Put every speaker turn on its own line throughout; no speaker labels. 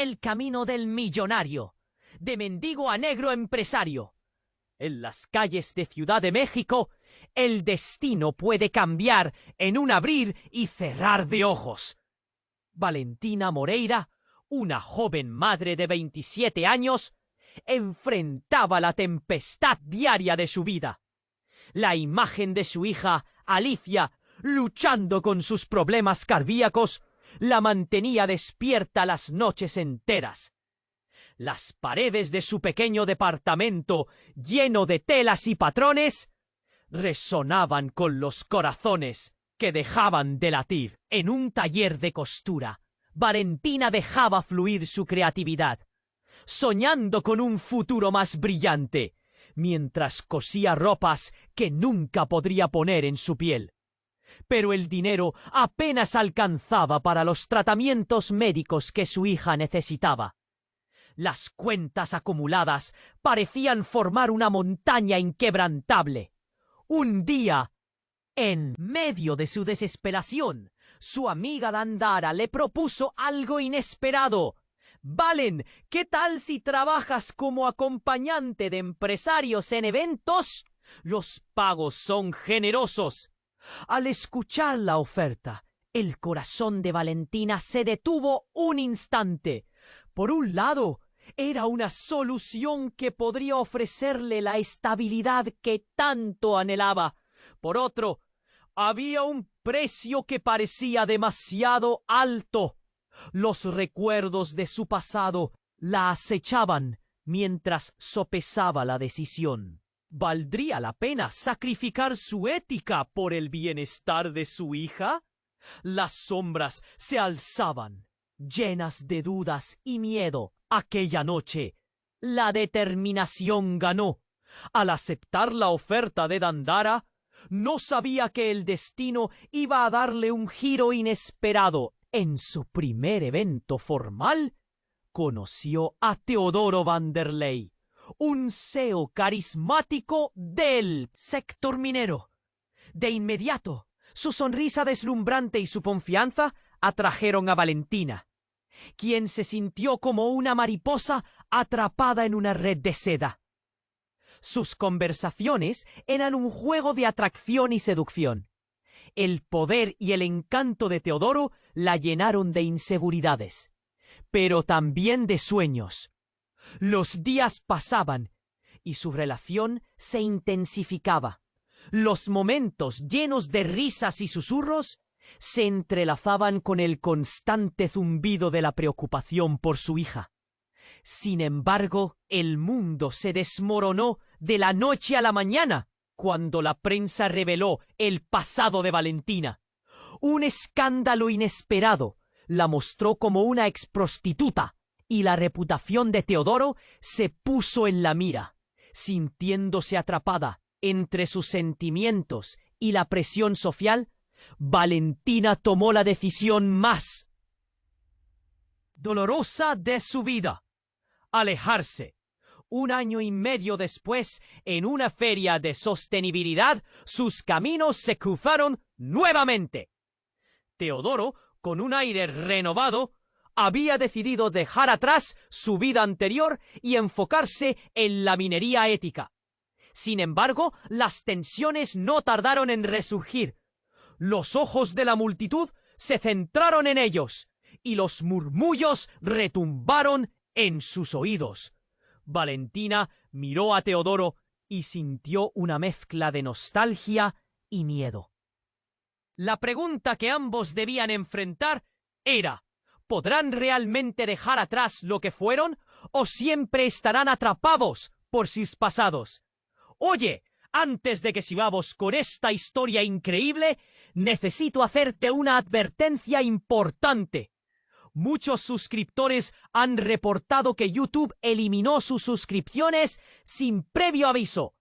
el camino del millonario, de mendigo a negro empresario. En las calles de Ciudad de México, el destino puede cambiar en un abrir y cerrar de ojos. Valentina Moreira, una joven madre de 27 años, enfrentaba la tempestad diaria de su vida. La imagen de su hija, Alicia, luchando con sus problemas cardíacos, la mantenía despierta las noches enteras. Las paredes de su pequeño departamento, lleno de telas y patrones, resonaban con los corazones que dejaban de latir. En un taller de costura, Valentina dejaba fluir su creatividad, soñando con un futuro más brillante, mientras cosía ropas que nunca podría poner en su piel. Pero el dinero apenas alcanzaba para los tratamientos médicos que su hija necesitaba. Las cuentas acumuladas parecían formar una montaña inquebrantable. Un día, en medio de su desesperación, su amiga Dandara le propuso algo inesperado. «Valen, ¿qué tal si trabajas como acompañante de empresarios en eventos? Los pagos son generosos». Al escuchar la oferta, el corazón de Valentina se detuvo un instante. Por un lado, era una solución que podría ofrecerle la estabilidad que tanto anhelaba. Por otro, había un precio que parecía demasiado alto. Los recuerdos de su pasado la acechaban mientras sopesaba la decisión. ¿Valdría la pena sacrificar su ética por el bienestar de su hija? Las sombras se alzaban, llenas de dudas y miedo. Aquella noche, la determinación ganó. Al aceptar la oferta de Dandara, no sabía que el destino iba a darle un giro inesperado. En su primer evento formal, conoció a Teodoro Vanderlei, un CEO carismático del sector minero. De inmediato, su sonrisa deslumbrante y su confianza atrajeron a Valentina, quien se sintió como una mariposa atrapada en una red de seda. Sus conversaciones eran un juego de atracción y seducción. El poder y el encanto de Teodoro la llenaron de inseguridades, pero también de sueños. Los días pasaban y su relación se intensificaba. Los momentos llenos de risas y susurros se entrelazaban con el constante zumbido de la preocupación por su hija. Sin embargo, el mundo se desmoronó de la noche a la mañana cuando la prensa reveló el pasado de Valentina. Un escándalo inesperado la mostró como una exprostituta y la reputación de Teodoro se puso en la mira. Sintiéndose atrapada entre sus sentimientos y la presión social, Valentina tomó la decisión más dolorosa de su vida: alejarse. 1 año y medio después, en una feria de sostenibilidad, sus caminos se cruzaron nuevamente. Teodoro, con un aire renovado, había decidido dejar atrás su vida anterior y enfocarse en la minería ética. Sin embargo, las tensiones no tardaron en resurgir. Los ojos de la multitud se centraron en ellos y los murmullos retumbaron en sus oídos. Valentina miró a Teodoro y sintió una mezcla de nostalgia y miedo. La pregunta que ambos debían enfrentar era: ¿podrán realmente dejar atrás lo que fueron o siempre estarán atrapados por sus pasados? Oye, antes de que sigamos con esta historia increíble, necesito hacerte una advertencia importante. Muchos suscriptores han reportado que YouTube eliminó sus suscripciones sin previo aviso.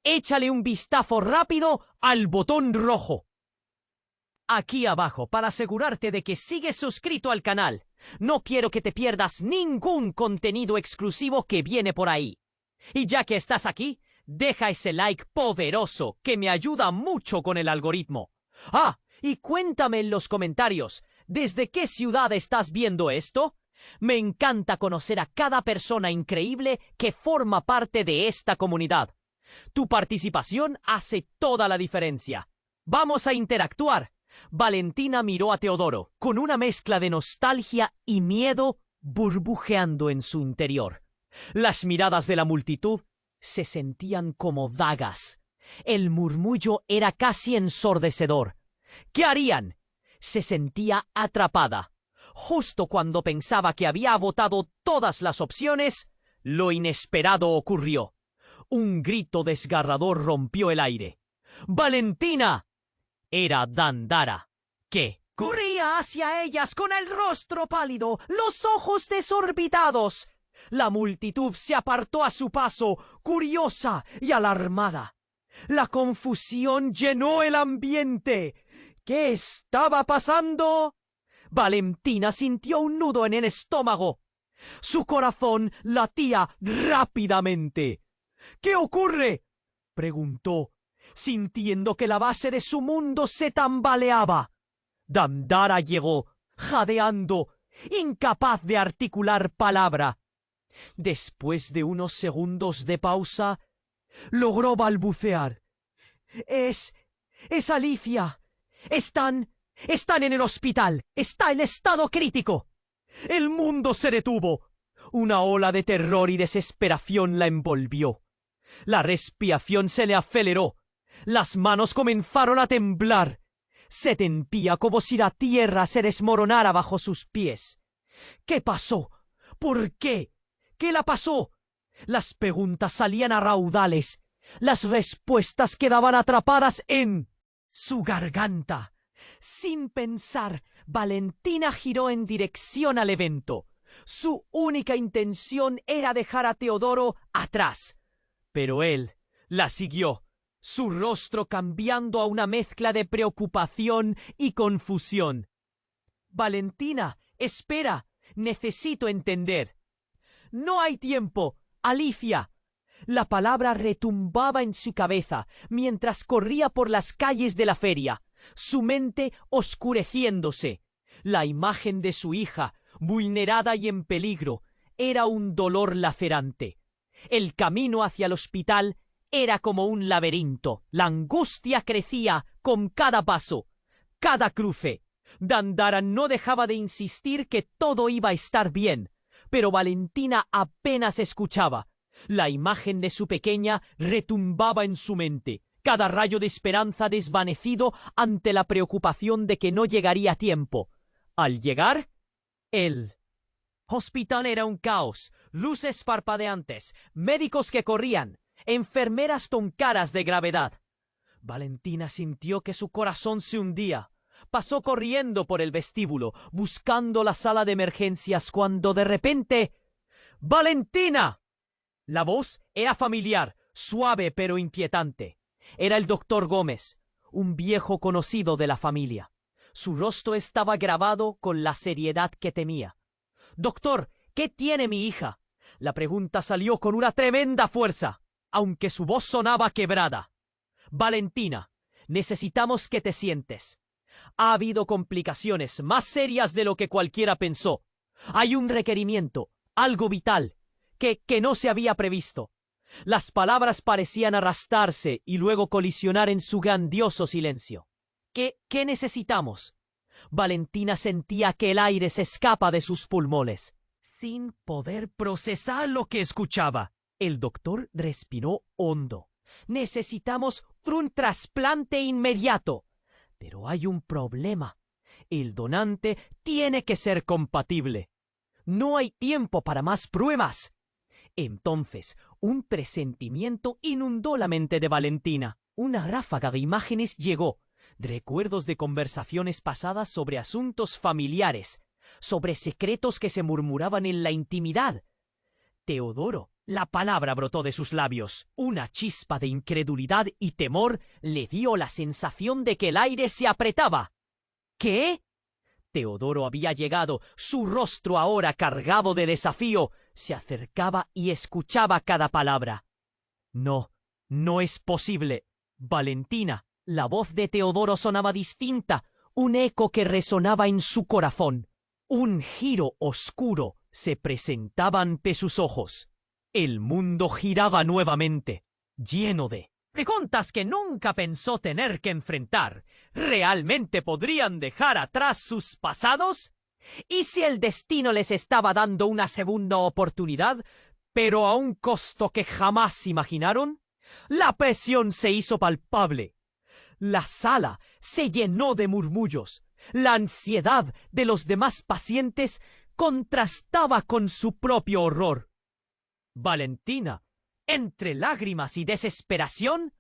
Échale un vistazo rápido al botón rojo aquí abajo para asegurarte de que sigues suscrito al canal. No quiero que te pierdas ningún contenido exclusivo que viene por ahí. Y ya que estás aquí, deja ese like poderoso que me ayuda mucho con el algoritmo. Ah, y cuéntame en los comentarios, ¿desde qué ciudad estás viendo esto? Me encanta conocer a cada persona increíble que forma parte de esta comunidad. Tu participación hace toda la diferencia. ¡Vamos a interactuar! Valentina miró a Teodoro, con una mezcla de nostalgia y miedo burbujeando en su interior. Las miradas de la multitud se sentían como dagas. El murmullo era casi ensordecedor. ¿Qué harían? Se sentía atrapada. Justo cuando pensaba que había agotado todas las opciones, lo inesperado ocurrió. Un grito desgarrador rompió el aire. ¡Valentina! Era Dandara, que corría hacia ellas con el rostro pálido, los ojos desorbitados. La multitud se apartó a su paso, curiosa y alarmada. La confusión llenó el ambiente. ¿Qué estaba pasando? Valentina sintió un nudo en el estómago. Su corazón latía rápidamente. ¿Qué ocurre?, preguntó, sintiendo que la base de su mundo se tambaleaba. Dandara llegó, jadeando, incapaz de articular palabra. Después de unos segundos de pausa, logró balbucear. Es Alicia. Están en el hospital. Está en estado crítico. El mundo se detuvo. Una ola de terror y desesperación la envolvió. La respiración se le aceleró. Las manos comenzaron a temblar. Se tendía como si la tierra se desmoronara bajo sus pies. ¿Qué pasó? ¿Por qué? ¿Qué la pasó? Las preguntas salían a raudales. Las respuestas quedaban atrapadas en su garganta. Sin pensar, Valentina giró en dirección al evento. Su única intención era dejar a Teodoro atrás. Pero él la siguió, su rostro cambiando a una mezcla de preocupación y confusión. Valentina, espera, necesito entender. No hay tiempo, Alicia. La palabra retumbaba en su cabeza mientras corría por las calles de la feria, su mente oscureciéndose. La imagen de su hija, vulnerada y en peligro, era un dolor lacerante. El camino hacia el hospital era como un laberinto. La angustia crecía con cada paso, cada cruce. Dandara no dejaba de insistir que todo iba a estar bien, pero Valentina apenas escuchaba. La imagen de su pequeña retumbaba en su mente, cada rayo de esperanza desvanecido ante la preocupación de que no llegaría a tiempo. Al llegar, el hospital era un caos, luces parpadeantes, médicos que corrían, enfermeras con caras de gravedad. Valentina sintió que su corazón se hundía. Pasó corriendo por el vestíbulo, buscando la sala de emergencias cuando de repente... ¡Valentina! La voz era familiar, suave pero inquietante. Era el doctor Gómez, un viejo conocido de la familia. Su rostro estaba grabado con la seriedad que temía. «Doctor, ¿qué tiene mi hija?». La pregunta salió con una tremenda fuerza, aunque su voz sonaba quebrada. «Valentina, necesitamos que te sientes. Ha habido complicaciones más serias de lo que cualquiera pensó. Hay un requerimiento, algo vital, que no se había previsto». Las palabras parecían arrastrarse y luego colisionar en su grandioso silencio. ¿Qué necesitamos? Valentina sentía que el aire se escapa de sus pulmones, sin poder procesar lo que escuchaba. El doctor respiró hondo. «Necesitamos un trasplante inmediato. Pero hay un problema. El donante tiene que ser compatible. No hay tiempo para más pruebas». Entonces, un presentimiento inundó la mente de Valentina. Una ráfaga de imágenes llegó, recuerdos de conversaciones pasadas sobre asuntos familiares, sobre secretos que se murmuraban en la intimidad. Teodoro. La palabra brotó de sus labios. Una chispa de incredulidad y temor le dio la sensación de que el aire se apretaba. ¿Qué? Teodoro había llegado, su rostro ahora cargado de desafío. Se acercaba y escuchaba cada palabra. «No, no es posible. Valentina». La voz de Teodoro sonaba distinta, un eco que resonaba en su corazón. Un giro oscuro se presentaba ante sus ojos. El mundo giraba nuevamente, lleno de preguntas que nunca pensó tener que enfrentar. ¿Realmente podrían dejar atrás sus pasados? ¿Y si el destino les estaba dando una segunda oportunidad, pero a un costo que jamás imaginaron? La presión se hizo palpable. La sala se llenó de murmullos. La ansiedad de los demás pacientes contrastaba con su propio horror. Valentina, entre lágrimas y desesperación,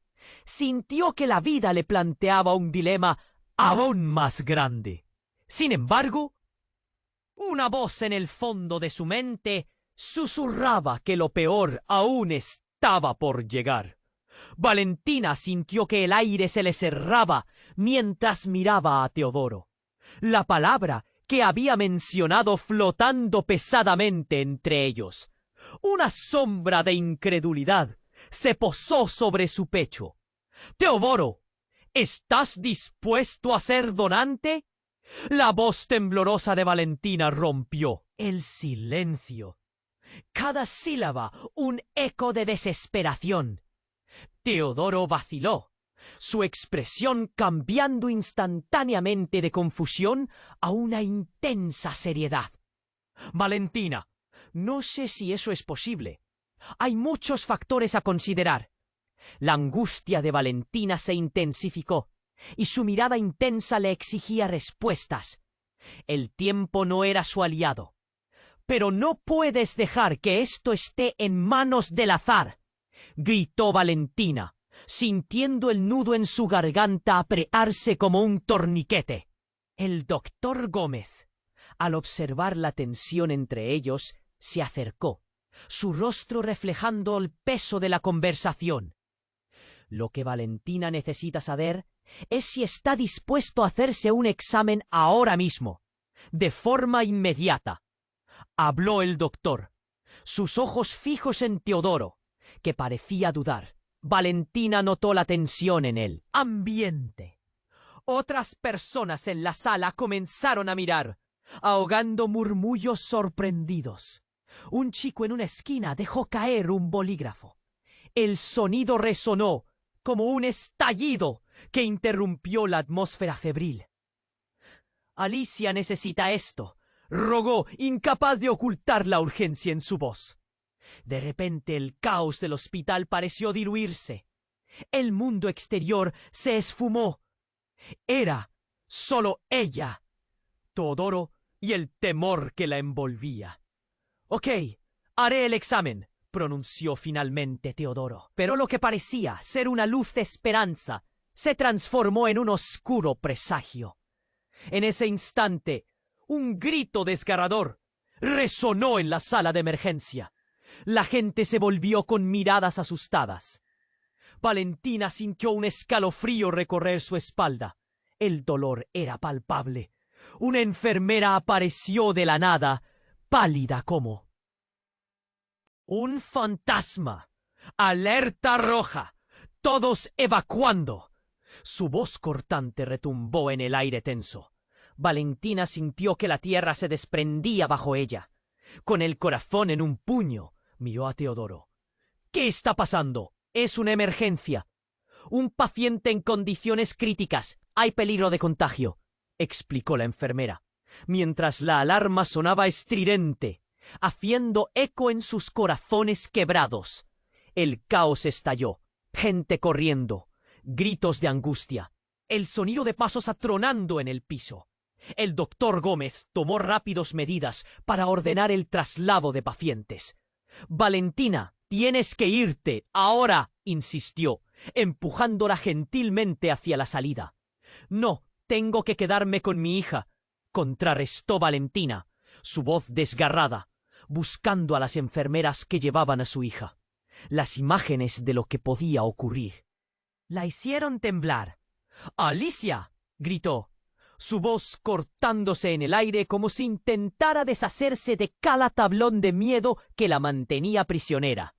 sintió que la vida le planteaba un dilema aún más grande. Sin embargo, una voz en el fondo de su mente susurraba que lo peor aún estaba por llegar. Valentina sintió que el aire se le cerraba mientras miraba a Teodoro. La palabra que había mencionado flotando pesadamente entre ellos. Una sombra de incredulidad se posó sobre su pecho. «Teodoro, ¿estás dispuesto a ser donante?» La voz temblorosa de Valentina rompió el silencio. Cada sílaba un eco de desesperación. Teodoro vaciló, su expresión cambiando instantáneamente de confusión a una intensa seriedad. «Valentina, no sé si eso es posible. Hay muchos factores a considerar». La angustia de Valentina se intensificó y su mirada intensa le exigía respuestas. El tiempo no era su aliado. «Pero no puedes dejar que esto esté en manos del azar», gritó Valentina, sintiendo el nudo en su garganta apretarse como un torniquete. El doctor Gómez, al observar la tensión entre ellos, se acercó, su rostro reflejando el peso de la conversación. Lo que Valentina necesita saber es si está dispuesto a hacerse un examen ahora mismo, de forma inmediata. Habló el doctor, sus ojos fijos en Teodoro, que parecía dudar. Valentina notó la tensión en el ambiente. Otras personas en la sala comenzaron a mirar, ahogando murmullos sorprendidos. Un chico en una esquina dejó caer un bolígrafo. El sonido resonó como un estallido que interrumpió la atmósfera febril. «Alicia necesita esto», rogó, incapaz de ocultar la urgencia en su voz. De repente el caos del hospital pareció diluirse. El mundo exterior se esfumó. Era solo ella, Teodoro y el temor que la envolvía. «Ok, haré el examen», pronunció finalmente Teodoro. Pero lo que parecía ser una luz de esperanza se transformó en un oscuro presagio. En ese instante, un grito desgarrador resonó en la sala de emergencia. La gente se volvió con miradas asustadas. Valentina sintió un escalofrío recorrer su espalda. El dolor era palpable. Una enfermera apareció de la nada, pálida como un fantasma. «Alerta roja. Todos evacuando». Su voz cortante retumbó en el aire tenso. Valentina sintió que la tierra se desprendía bajo ella. Con el corazón en un puño, miró a Teodoro. «¿Qué está pasando? Es una emergencia. Un paciente en condiciones críticas. Hay peligro de contagio», explicó la enfermera, mientras la alarma sonaba estridente, haciendo eco en sus corazones quebrados. El caos estalló, gente corriendo, gritos de angustia, el sonido de pasos atronando en el piso. El doctor Gómez tomó rápidas medidas para ordenar el traslado de pacientes. «Valentina, tienes que irte, ahora», insistió, empujándola gentilmente hacia la salida. «No, tengo que quedarme con mi hija», contrarrestó Valentina, su voz desgarrada, buscando a las enfermeras que llevaban a su hija. Las imágenes de lo que podía ocurrir la hicieron temblar. «¡Alicia!», gritó, su voz cortándose en el aire como si intentara deshacerse de cada tablón de miedo que la mantenía prisionera.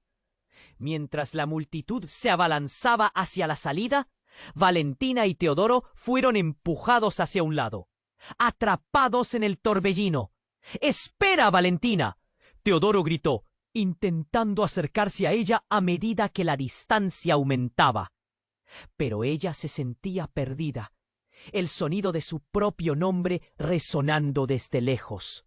Mientras la multitud se abalanzaba hacia la salida, Valentina y Teodoro fueron empujados hacia un lado, atrapados en el torbellino, ¡Espera, Valentina! Teodoro gritó, intentando acercarse a ella a medida que la distancia aumentaba. Pero ella se sentía perdida, el sonido de su propio nombre resonando desde lejos.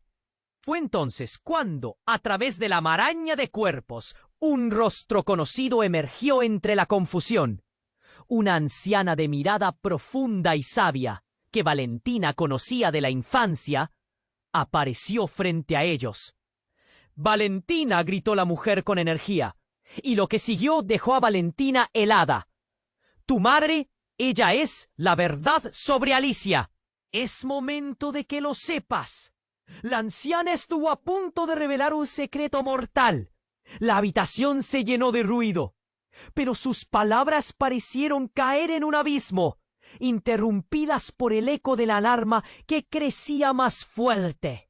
Fue entonces cuando, a través de la maraña de cuerpos, un rostro conocido emergió entre la confusión. Una anciana de mirada profunda y sabia, que Valentina conocía de la infancia, apareció frente a ellos. «Valentina», gritó la mujer con energía, y lo que siguió dejó a Valentina helada. «Tu madre, ella es la verdad sobre Alicia. Es momento de que lo sepas. La anciana estuvo a punto de revelar un secreto mortal. La habitación se llenó de ruido, pero sus palabras parecieron caer en un abismo, interrumpidas por el eco de la alarma que crecía más fuerte.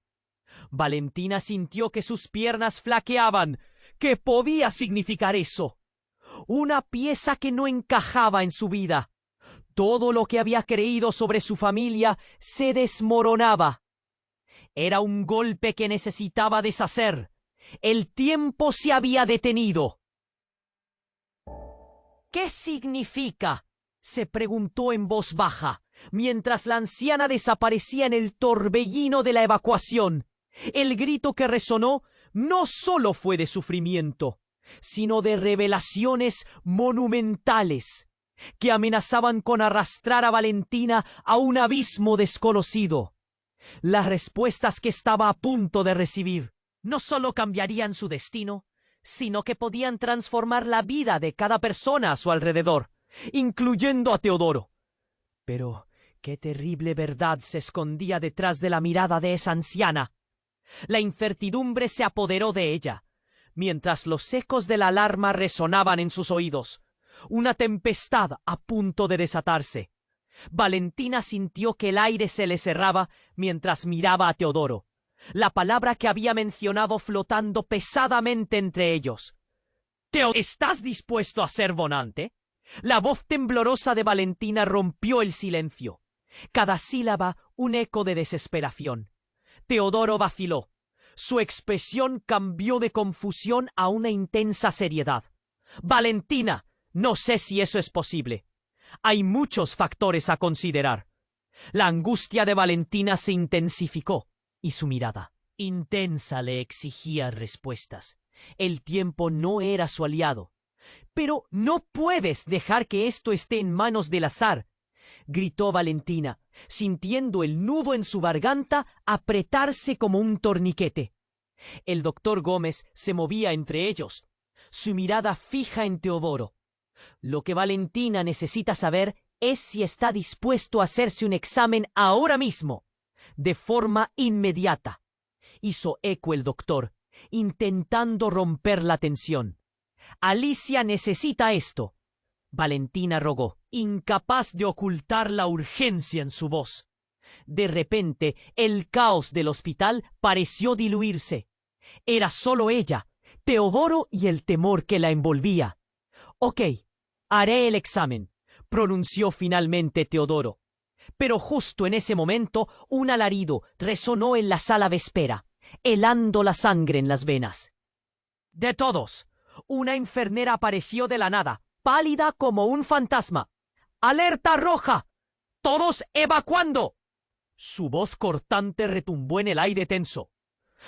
Valentina sintió que sus piernas flaqueaban. ¿Qué podía significar eso? Una pieza que no encajaba en su vida. Todo lo que había creído sobre su familia se desmoronaba. Era un golpe que necesitaba deshacer. El tiempo se había detenido. «¿Qué significa?», se preguntó en voz baja, mientras la anciana desaparecía en el torbellino de la evacuación. El grito que resonó no solo fue de sufrimiento, sino de revelaciones monumentales que amenazaban con arrastrar a Valentina a un abismo desconocido. Las respuestas que estaba a punto de recibir no solo cambiarían su destino, sino que podían transformar la vida de cada persona a su alrededor, incluyendo a Teodoro. Pero qué terrible verdad se escondía detrás de la mirada de esa anciana. La incertidumbre se apoderó de ella, mientras los ecos de la alarma resonaban en sus oídos. Una tempestad a punto de desatarse. Valentina sintió que el aire se le cerraba mientras miraba a Teodoro, la palabra que había mencionado flotando pesadamente entre ellos. «¿Estás dispuesto a ser donante?». La voz temblorosa de Valentina rompió el silencio, cada sílaba un eco de desesperación. Teodoro vaciló. Su expresión cambió de confusión a una intensa seriedad. «Valentina, no sé si eso es posible. Hay muchos factores a considerar». La angustia de Valentina se intensificó y su mirada intensa le exigía respuestas. El tiempo no era su aliado. «Pero no puedes dejar que esto esté en manos del azar», gritó Valentina, sintiendo el nudo en su garganta apretarse como un torniquete. El doctor Gómez se movía entre ellos, su mirada fija en Teodoro. Lo que Valentina necesita saber es si está dispuesto a hacerse un examen ahora mismo, de forma inmediata. Hizo eco el doctor, intentando romper la tensión. «Alicia necesita esto», Valentina rogó, incapaz de ocultar la urgencia en su voz. De repente, el caos del hospital pareció diluirse. Era solo ella, Teodoro y el temor que la envolvía. «Ok, haré el examen», pronunció finalmente Teodoro. Pero justo en ese momento, un alarido resonó en la sala de espera, helando la sangre en las venas. «De todos», una enfermera apareció de la nada, pálida como un fantasma. «¡Alerta roja! ¡Todos evacuando!». Su voz cortante retumbó en el aire tenso.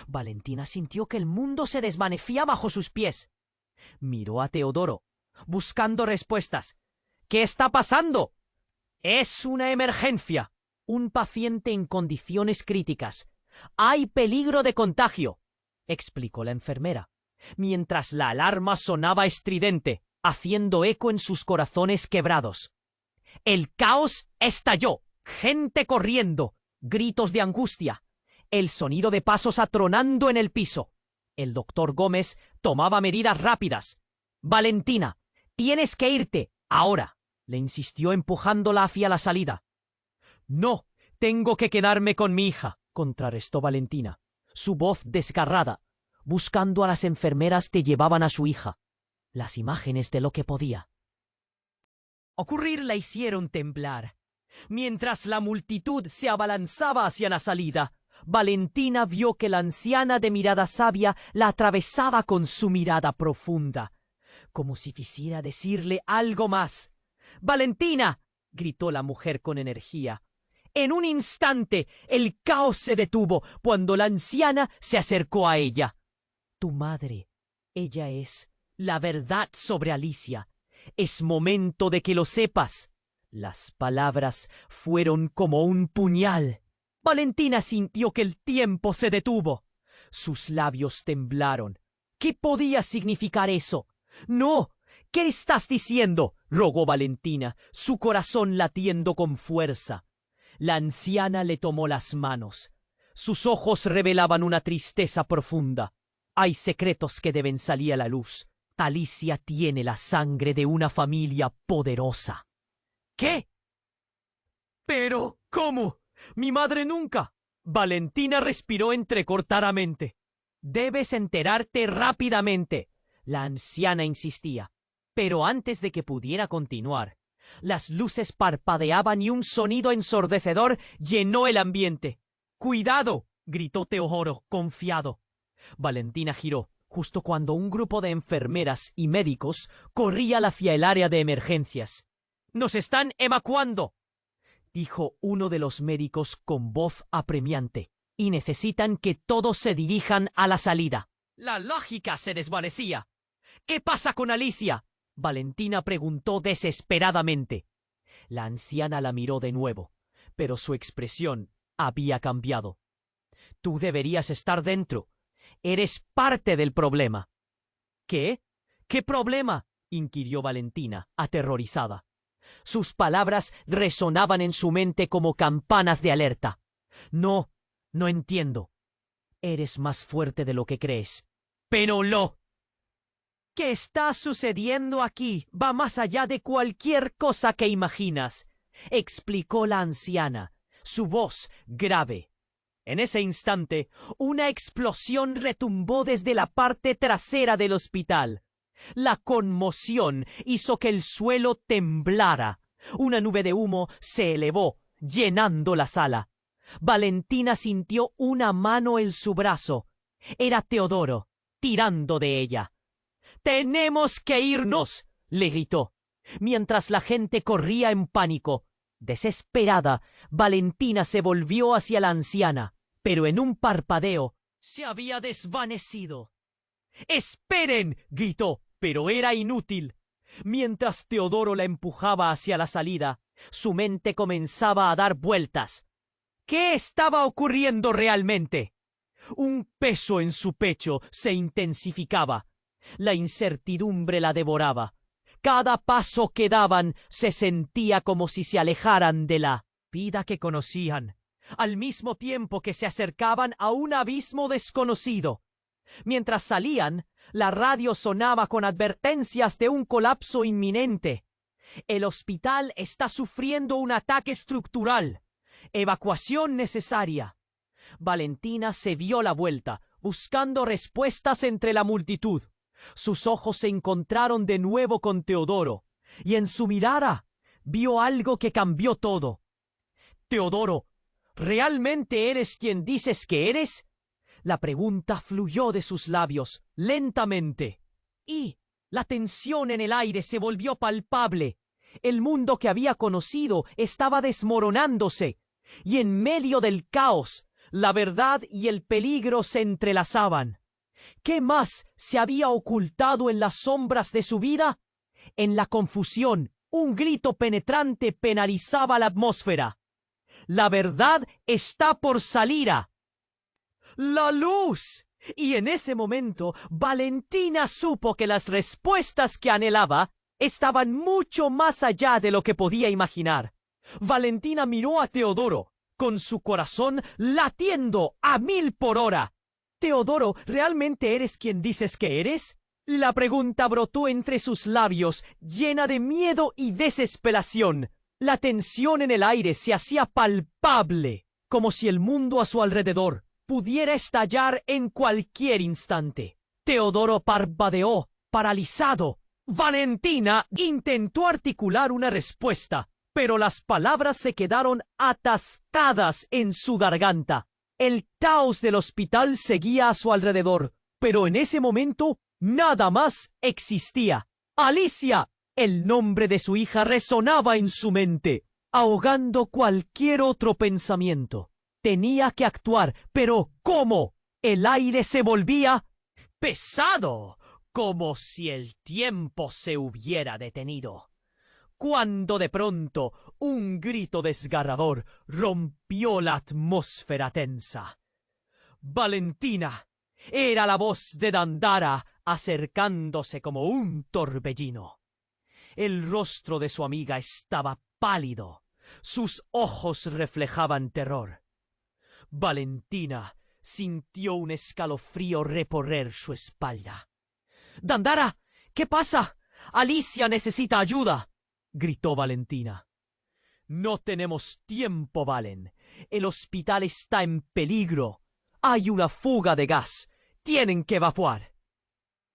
Valentina sintió que el mundo se desvanecía bajo sus pies. Miró a Teodoro, buscando respuestas. «¿Qué está pasando?». «Es una emergencia. Un paciente en condiciones críticas. Hay peligro de contagio», explicó la enfermera, mientras la alarma sonaba estridente, haciendo eco en sus corazones quebrados. El caos estalló. Gente corriendo, gritos de angustia, el sonido de pasos atronando en el piso. El doctor Gómez tomaba medidas rápidas. «Valentina, tienes que irte, ahora», le insistió empujándola hacia la salida. «No, tengo que quedarme con mi hija», contrarrestó Valentina, su voz desgarrada, buscando a las enfermeras que llevaban a su hija. Las imágenes de lo que podía ocurrir la hicieron temblar. Mientras la multitud se abalanzaba hacia la salida, Valentina vio que la anciana de mirada sabia la atravesaba con su mirada profunda, como si quisiera decirle algo más. ¡Valentina!, gritó la mujer con energía. En un instante el caos se detuvo cuando la anciana se acercó a ella. Tu madre, ella es la verdad sobre Alicia. Es momento de que lo sepas. Las palabras fueron como un puñal. Valentina sintió que el tiempo se detuvo. Sus labios temblaron. ¿Qué podía significar eso? ¡No! ¿Qué estás diciendo?, rogó Valentina, su corazón latiendo con fuerza. La anciana le tomó las manos. Sus ojos revelaban una tristeza profunda. Hay secretos que deben salir a la luz. Alicia tiene la sangre de una familia poderosa. ¿Qué? ¿Pero cómo? ¡Mi madre nunca! Valentina respiró entrecortadamente. Debes enterarte rápidamente, la anciana insistía. Pero antes de que pudiera continuar, las luces parpadeaban y un sonido ensordecedor llenó el ambiente. ¡Cuidado!, gritó Teodoro, confiado. Valentina giró, justo cuando un grupo de enfermeras y médicos corría hacia el área de emergencias. ¡Nos están evacuando!, dijo uno de los médicos con voz apremiante, y necesitan que todos se dirijan a la salida. La lógica se desvanecía. ¿Qué pasa con Alicia?, Valentina preguntó desesperadamente. La anciana la miró de nuevo, pero su expresión había cambiado. Tú deberías estar dentro. Eres parte del problema. ¿Qué? ¿Qué problema?, inquirió Valentina, aterrorizada. Sus palabras resonaban en su mente como campanas de alerta. No entiendo. Eres más fuerte de lo que crees. Pero ¿qué está sucediendo aquí? Va más allá de cualquier cosa que imaginas, explicó la anciana, su voz grave. En ese instante, una explosión retumbó desde la parte trasera del hospital. La conmoción hizo que el suelo temblara. Una nube de humo se elevó, llenando la sala. Valentina sintió una mano en su brazo. Era Teodoro, tirando de ella. «¡Tenemos que irnos!», le gritó, mientras la gente corría en pánico. Desesperada, Valentina se volvió hacia la anciana, pero en un parpadeo se había desvanecido. «¡Esperen!», gritó, pero era inútil. Mientras Teodoro la empujaba hacia la salida, su mente comenzaba a dar vueltas. ¿Qué estaba ocurriendo realmente? Un peso en su pecho se intensificaba. La incertidumbre la devoraba. Cada paso que daban se sentía como si se alejaran de la vida que conocían, al mismo tiempo que se acercaban a un abismo desconocido. Mientras salían, la radio sonaba con advertencias de un colapso inminente. El hospital está sufriendo un ataque estructural. Evacuación necesaria. Valentina se dio la vuelta, buscando respuestas entre la multitud. Sus ojos se encontraron de nuevo con Teodoro, y en su mirada vio algo que cambió todo. «Teodoro, ¿realmente eres quien dices que eres?», la pregunta fluyó de sus labios lentamente, y la tensión en el aire se volvió palpable. El mundo que había conocido estaba desmoronándose, y en medio del caos, la verdad y el peligro se entrelazaban. ¿Qué más se había ocultado en las sombras de su vida? En la confusión, un grito penetrante penalizaba la atmósfera. «La verdad está por salir a la luz». Y en ese momento, Valentina supo que las respuestas que anhelaba estaban mucho más allá de lo que podía imaginar. Valentina miró a Teodoro, con su corazón latiendo a 1000 por hora. «Teodoro, ¿realmente eres quien dices que eres?», la pregunta brotó entre sus labios, llena de miedo y desesperación. La tensión en el aire se hacía palpable, como si el mundo a su alrededor pudiera estallar en cualquier instante. Teodoro parpadeó, paralizado. Valentina intentó articular una respuesta, pero las palabras se quedaron atascadas en su garganta. El caos del hospital seguía a su alrededor, pero en ese momento nada más existía. ¡Alicia! El nombre de su hija resonaba en su mente, ahogando cualquier otro pensamiento. Tenía que actuar, pero ¿cómo? El aire se volvía pesado, como si el tiempo se hubiera detenido. Cuando de pronto un grito desgarrador rompió la atmósfera tensa. Valentina. Era la voz de Dandara acercándose como un torbellino. El rostro de su amiga estaba pálido. Sus ojos reflejaban terror. Valentina sintió un escalofrío recorrer su espalda. —¡Dandara! ¿Qué pasa? ¡Alicia necesita ayuda! —gritó Valentina. —No tenemos tiempo, Valen. El hospital está en peligro. Hay una fuga de gas. Tienen que evacuar.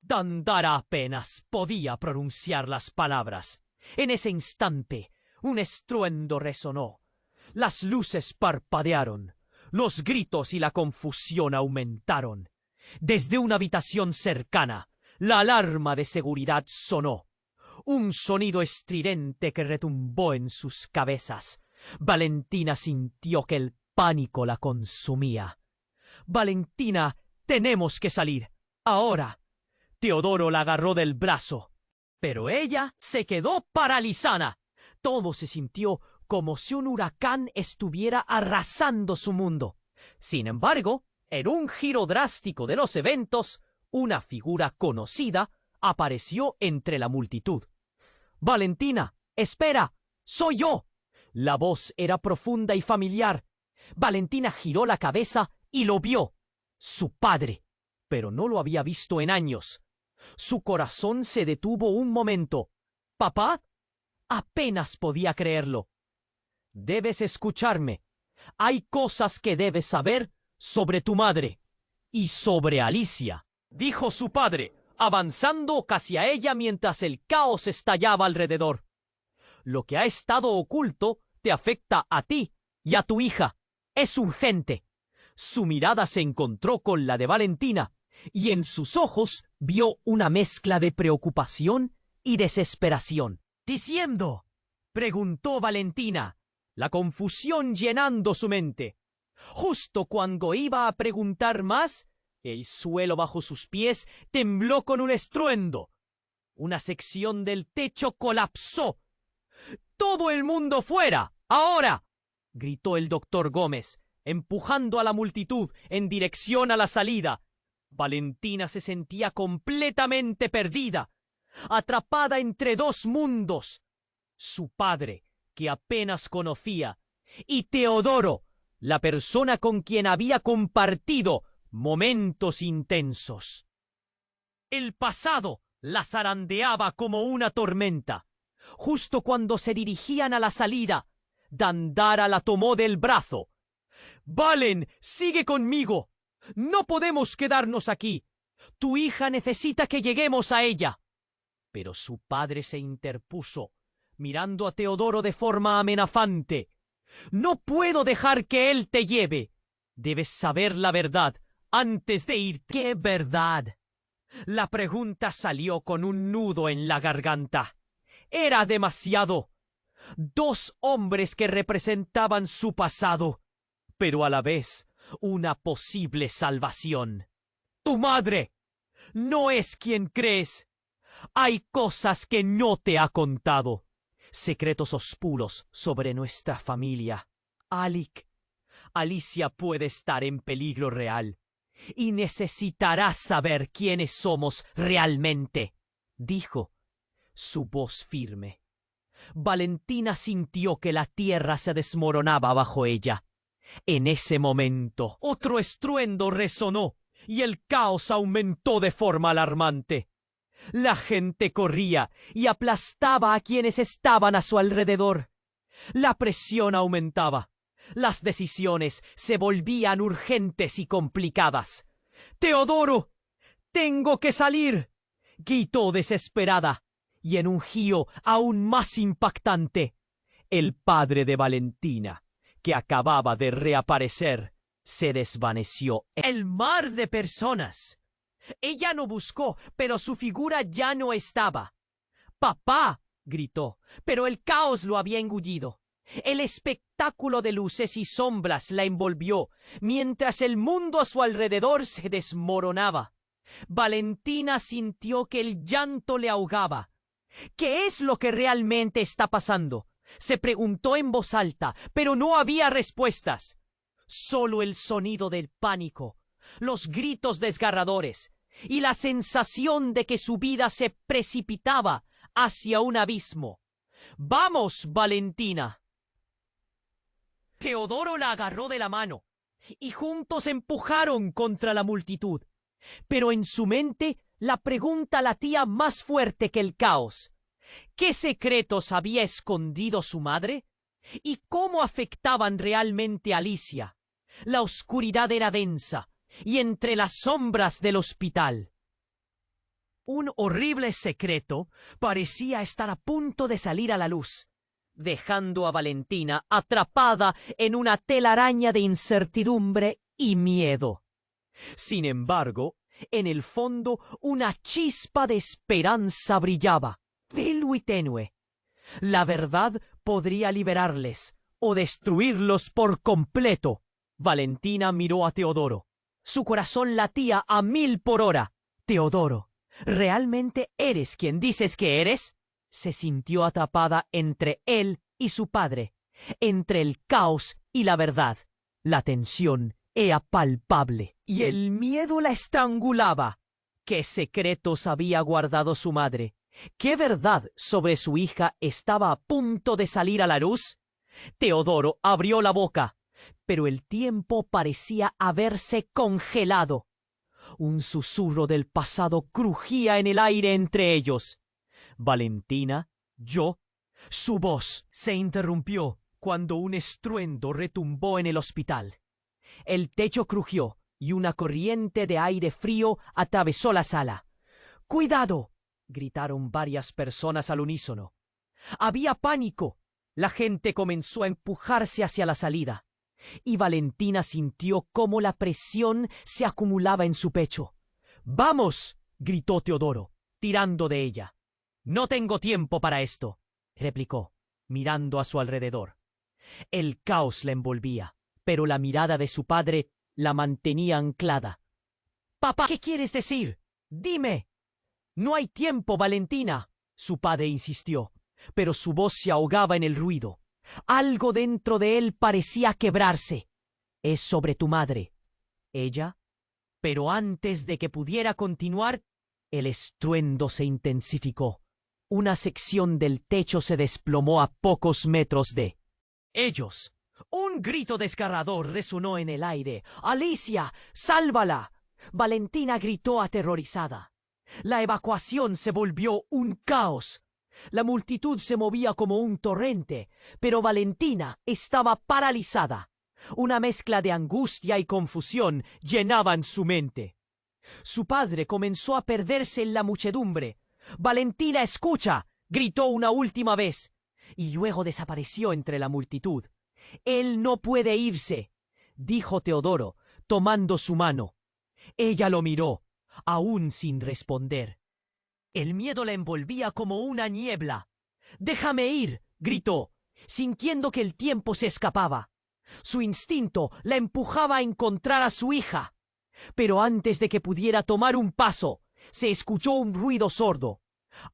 Dandara apenas podía pronunciar las palabras. En ese instante, un estruendo resonó. Las luces parpadearon. Los gritos y la confusión aumentaron. Desde una habitación cercana, la alarma de seguridad sonó. Un sonido estridente que retumbó en sus cabezas. Valentina sintió que el pánico la consumía. —Valentina, tenemos que salir. Ahora. Teodoro la agarró del brazo. Pero ella se quedó paralizada. Todo se sintió como si un huracán estuviera arrasando su mundo. Sin embargo, en un giro drástico de los eventos, una figura conocida apareció entre la multitud. —Valentina, espera, soy yo. La voz era profunda y familiar. Valentina giró la cabeza y lo vio. Su padre. Pero no lo había visto en años. Su corazón se detuvo un momento. —¿Papá? Apenas podía creerlo. —Debes escucharme. Hay cosas que debes saber sobre tu madre y sobre Alicia —dijo su padre, avanzando casi a ella mientras el caos estallaba alrededor. Lo que ha estado oculto te afecta a ti y a tu hija. Es urgente. Su mirada se encontró con la de Valentina y en sus ojos vio una mezcla de preocupación y desesperación. —¿Diciendo? —preguntó Valentina, la confusión llenando su mente. Justo cuando iba a preguntar más, el suelo bajo sus pies tembló con un estruendo. Una sección del techo colapsó. —¡Todo el mundo fuera! ¡Ahora! —gritó el doctor Gómez, empujando a la multitud en dirección a la salida. Valentina se sentía completamente perdida, atrapada entre dos mundos. Su padre, que apenas conocía, y Teodoro, la persona con quien había compartido momentos intensos. El pasado la zarandeaba como una tormenta. Justo cuando se dirigían a la salida, Dandara la tomó del brazo. —Valen, sigue conmigo. No podemos quedarnos aquí. Tu hija necesita que lleguemos a ella. Pero su padre se interpuso, mirando a Teodoro de forma amenazante. —No puedo dejar que él te lleve. Debes saber la verdad antes de irte. —¿Qué verdad? La pregunta salió con un nudo en la garganta. Era demasiado. Dos hombres que representaban su pasado, pero a la vez una posible salvación. Tu madre no es quien crees. Hay cosas que no te ha contado. Secretos oscuros sobre nuestra familia. Alicia puede estar en peligro real y necesitarás saber quiénes somos realmente, dijo, su voz firme. Valentina sintió que la tierra se desmoronaba bajo ella. En ese momento, otro estruendo resonó y el caos aumentó de forma alarmante. La gente corría y aplastaba a quienes estaban a su alrededor. La presión aumentaba. Las decisiones se volvían urgentes y complicadas. —¡Teodoro! ¡Tengo que salir! —gritó desesperada. Y en un giro aún más impactante, el padre de Valentina, que acababa de reaparecer, se desvaneció el mar de personas. Ella no buscó, pero su figura ya no estaba. ¡Papá!, gritó, pero el caos lo había engullido. El espectáculo de luces y sombras la envolvió, mientras el mundo a su alrededor se desmoronaba. Valentina sintió que el llanto le ahogaba. ¿Qué es lo que realmente está pasando?, se preguntó en voz alta, pero no había respuestas. Solo el sonido del pánico, los gritos desgarradores y la sensación de que su vida se precipitaba hacia un abismo. ¡Vamos, Valentina! Teodoro la agarró de la mano y juntos empujaron contra la multitud. Pero en su mente la pregunta latía más fuerte que el caos. ¿Qué secretos había escondido su madre? ¿Y cómo afectaban realmente a Alicia? La oscuridad era densa y entre las sombras del hospital. Un horrible secreto parecía estar a punto de salir a la luz, dejando a Valentina atrapada en una telaraña de incertidumbre y miedo. Sin embargo, en el fondo una chispa de esperanza brillaba, tenue y tenue. La verdad podría liberarles o destruirlos por completo. Valentina miró a Teodoro. Su corazón latía a 1000 por hora. Teodoro, ¿realmente eres quien dices que eres? Se sintió atrapada entre él y su padre, entre el caos y la verdad. La tensión era palpable y el miedo la estrangulaba. ¿Qué secretos había guardado su madre? ¿Qué verdad sobre su hija estaba a punto de salir a la luz? Teodoro abrió la boca, pero el tiempo parecía haberse congelado. Un susurro del pasado crujía en el aire entre ellos. Valentina, yo. Su voz se interrumpió cuando un estruendo retumbó en el hospital. El techo crujió y una corriente de aire frío atravesó la sala. ¡Cuidado!, gritaron varias personas al unísono. Había pánico. La gente comenzó a empujarse hacia la salida, y Valentina sintió cómo la presión se acumulaba en su pecho. ¡Vamos!, gritó Teodoro, tirando de ella. No tengo tiempo para esto, replicó, mirando a su alrededor. El caos la envolvía, pero la mirada de su padre la mantenía anclada. «Papá, ¿qué quieres decir? Dime». «No hay tiempo, Valentina», su padre insistió, pero su voz se ahogaba en el ruido. Algo dentro de él parecía quebrarse. «Es sobre tu madre». «¿Ella?» Pero antes de que pudiera continuar, el estruendo se intensificó. Una sección del techo se desplomó a pocos metros de ellos. Un grito desgarrador resonó en el aire. «¡Alicia! ¡Sálvala!». Valentina gritó aterrorizada. La evacuación se volvió un caos. La multitud se movía como un torrente, pero Valentina estaba paralizada. Una mezcla de angustia y confusión llenaban su mente. Su padre comenzó a perderse en la muchedumbre. «Valentina, escucha», gritó una última vez, y luego desapareció entre la multitud. «Él no puede irse», dijo Teodoro, tomando su mano. Ella lo miró, aún sin responder. El miedo la envolvía como una niebla. «Déjame ir», gritó, sintiendo que el tiempo se escapaba. Su instinto la empujaba a encontrar a su hija. Pero antes de que pudiera tomar un paso, se escuchó un ruido sordo.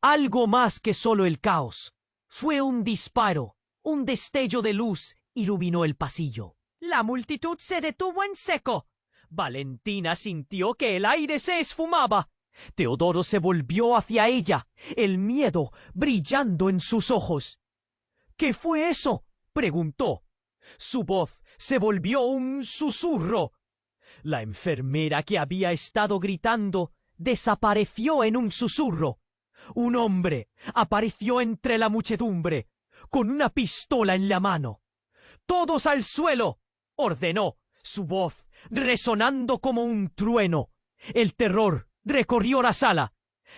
Algo más que solo el caos. Fue un disparo. Un destello de luz iluminó el pasillo. La multitud se detuvo en seco. Valentina sintió que el aire se esfumaba. Teodoro se volvió hacia ella, el miedo brillando en sus ojos. «¿Qué fue eso?», preguntó. Su voz se volvió un susurro. La enfermera que había estado gritando desapareció en un susurro. Un hombre apareció entre la muchedumbre, con una pistola en la mano. «¡Todos al suelo!», ordenó, su voz resonando como un trueno. El terror recorrió la sala.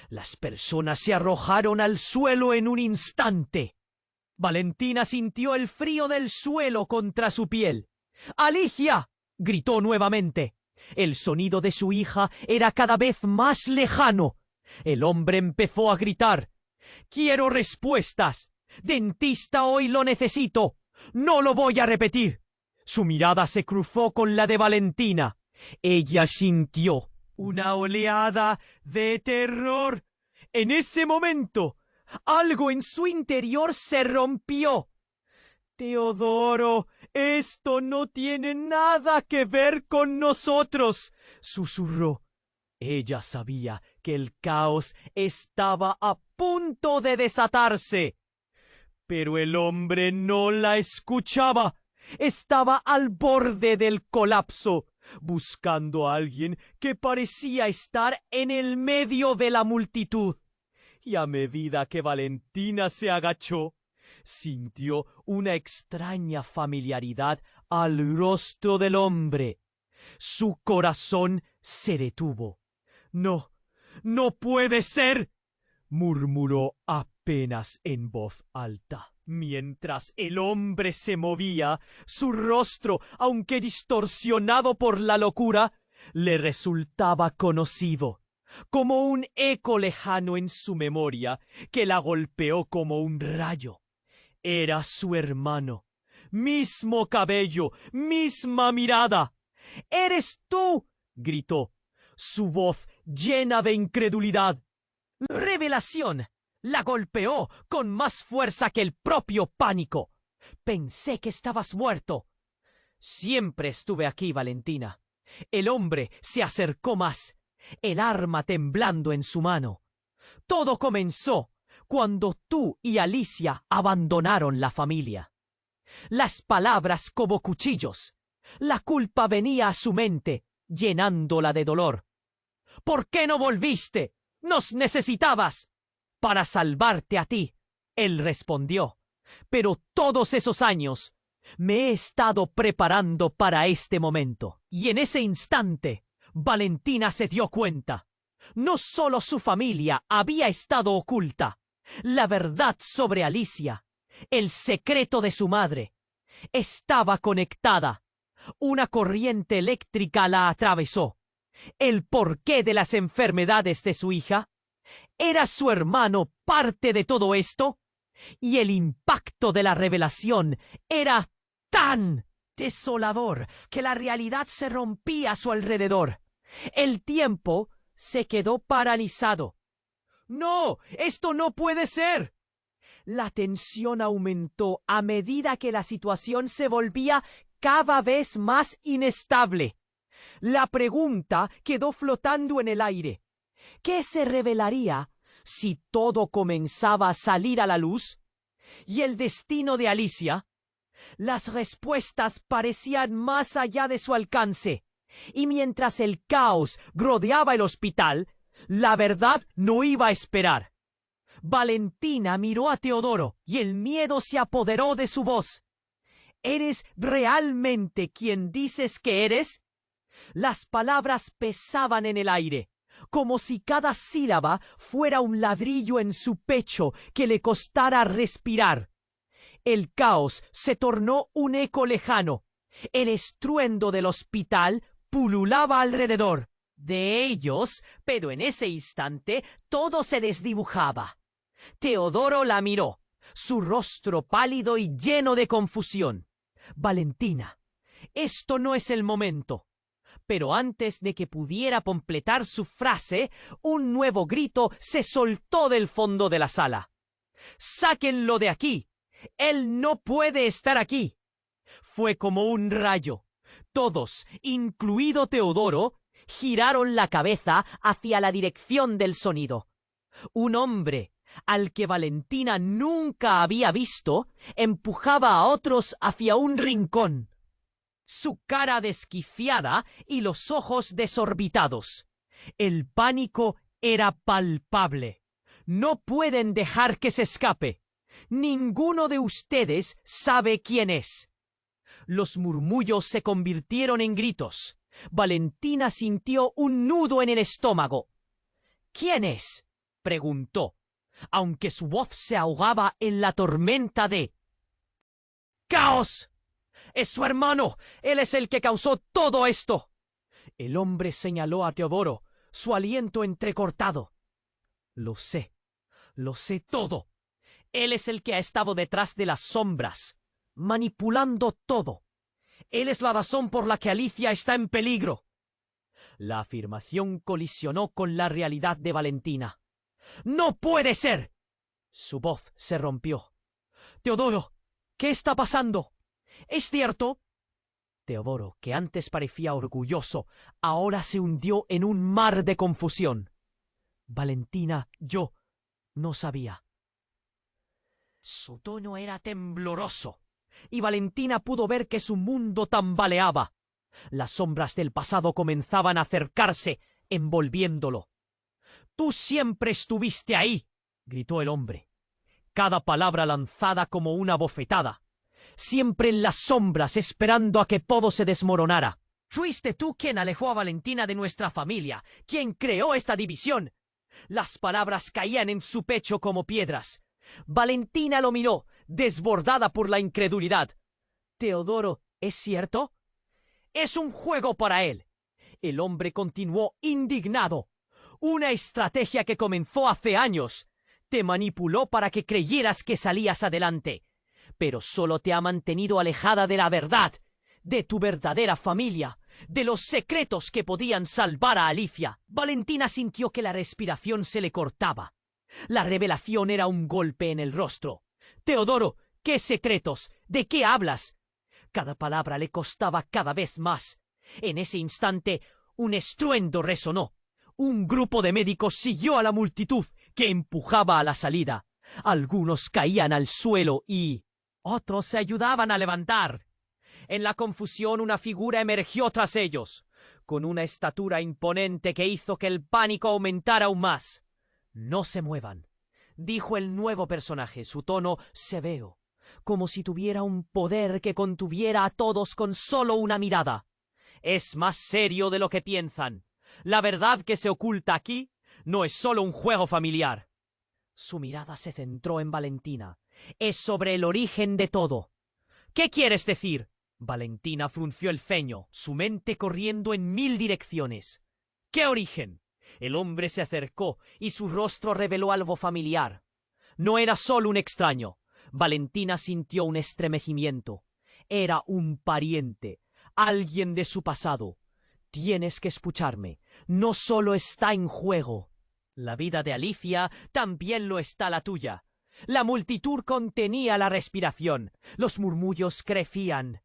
Las personas se arrojaron al suelo en un instante. Valentina sintió el frío del suelo contra su piel. «¡Alicia!», gritó nuevamente. El sonido de su hija era cada vez más lejano. El hombre empezó a gritar. «¡Quiero respuestas! ¡Dentista, hoy lo necesito! ¡No lo voy a repetir!» Su mirada se cruzó con la de Valentina. Ella sintió una oleada de terror. En ese momento, algo en su interior se rompió. «Teodoro, esto no tiene nada que ver con nosotros», susurró. Ella sabía que el caos estaba a punto de desatarse. Pero el hombre no la escuchaba. Estaba al borde del colapso, buscando a alguien que parecía estar en el medio de la multitud. Y a medida que Valentina se agachó, sintió una extraña familiaridad al rostro del hombre. Su corazón se detuvo. «No, no puede ser», murmuró apenas en voz alta. Mientras el hombre se movía, su rostro, aunque distorsionado por la locura, le resultaba conocido, como un eco lejano en su memoria que la golpeó como un rayo. Era su hermano. Mismo cabello, misma mirada. «¡Eres tú!», gritó, su voz llena de incredulidad. «¡Revelación!». La golpeó con más fuerza que el propio pánico. «Pensé que estabas muerto». «Siempre estuve aquí, Valentina». El hombre se acercó más, el arma temblando en su mano. «Todo comenzó cuando tú y Alicia abandonaron la familia». Las palabras como cuchillos. La culpa venía a su mente, llenándola de dolor. «¿Por qué no volviste? ¡Nos necesitabas!». «Para salvarte a ti», él respondió. «Pero todos esos años me he estado preparando para este momento». Y en ese instante, Valentina se dio cuenta. No solo su familia había estado oculta. La verdad sobre Alicia, el secreto de su madre, estaba conectada. Una corriente eléctrica la atravesó. El porqué de las enfermedades de su hija. ¿Era su hermano parte de todo esto? Y el impacto de la revelación era tan desolador que la realidad se rompía a su alrededor. El tiempo se quedó paralizado. «¡No! ¡Esto no puede ser!». La tensión aumentó a medida que la situación se volvía cada vez más inestable. La pregunta quedó flotando en el aire. ¿Qué se revelaría si todo comenzaba a salir a la luz? ¿Y el destino de Alicia? Las respuestas parecían más allá de su alcance, y mientras el caos rodeaba el hospital, la verdad no iba a esperar. Valentina miró a Teodoro y el miedo se apoderó de su voz. «¿Eres realmente quien dices que eres?». Las palabras pesaban en el aire, como si cada sílaba fuera un ladrillo en su pecho que le costara respirar. El caos se tornó un eco lejano. El estruendo del hospital pululaba alrededor de ellos, pero en ese instante todo se desdibujaba. Teodoro la miró, su rostro pálido y lleno de confusión. «Valentina, esto no es el momento». Pero antes de que pudiera completar su frase, un nuevo grito se soltó del fondo de la sala. «¡Sáquenlo de aquí! ¡Él no puede estar aquí!». Fue como un rayo. Todos, incluido Teodoro, giraron la cabeza hacia la dirección del sonido. Un hombre, al que Valentina nunca había visto, empujaba a otros hacia un rincón. Su cara desquiciada y los ojos desorbitados. El pánico era palpable. «No pueden dejar que se escape. Ninguno de ustedes sabe quién es». Los murmullos se convirtieron en gritos. Valentina sintió un nudo en el estómago. «¿Quién es?», preguntó, aunque su voz se ahogaba en la tormenta de caos. ¡Es su hermano! ¡Él es el que causó todo esto! El hombre señaló a Teodoro, su aliento entrecortado. Lo sé todo. Él es el que ha estado detrás de las sombras, manipulando todo. Él es la razón por la que Alicia está en peligro. La afirmación colisionó con la realidad de Valentina. ¡No puede ser! Su voz se rompió. Teodoro, ¿qué está pasando? ¿Es cierto? Teodoro, que antes parecía orgulloso, ahora se hundió en un mar de confusión. Valentina, yo no sabía. Su tono era tembloroso, y Valentina pudo ver que su mundo tambaleaba. Las sombras del pasado comenzaban a acercarse, envolviéndolo. «¡Tú siempre estuviste ahí!», gritó el hombre. Cada palabra lanzada como una bofetada. Siempre en las sombras, esperando a que todo se desmoronara. Fuiste tú quien alejó a Valentina de nuestra familia, quien creó esta división. Las palabras caían en su pecho como piedras. Valentina lo miró, desbordada por la incredulidad. Teodoro, ¿es cierto? Es un juego para él. El hombre continuó indignado. Una estrategia que comenzó hace años. Te manipuló para que creyeras que salías adelante. Pero solo te ha mantenido alejada de la verdad, de tu verdadera familia, de los secretos que podían salvar a Alicia. Valentina sintió que la respiración se le cortaba. La revelación era un golpe en el rostro. Teodoro, ¿qué secretos? ¿De qué hablas? Cada palabra le costaba cada vez más. En ese instante, un estruendo resonó. Un grupo de médicos siguió a la multitud que empujaba a la salida. Algunos caían al suelo y otros se ayudaban a levantar. En la confusión una figura emergió tras ellos, con una estatura imponente que hizo que el pánico aumentara aún más. «No se muevan», dijo el nuevo personaje, su tono severo, como si tuviera un poder que contuviera a todos con solo una mirada. «Es más serio de lo que piensan. La verdad que se oculta aquí no es solo un juego familiar». Su mirada se centró en Valentina. «Es sobre el origen de todo». «¿Qué quieres decir?». Valentina frunció el ceño, su mente corriendo en 1000 direcciones. «¿Qué origen?». El hombre se acercó y su rostro reveló algo familiar. No era solo un extraño. Valentina sintió un estremecimiento. Era un pariente, alguien de su pasado. «Tienes que escucharme. No solo está en juego. La vida de Alicia también lo está la tuya». La multitud contenía la respiración. Los murmullos crecían.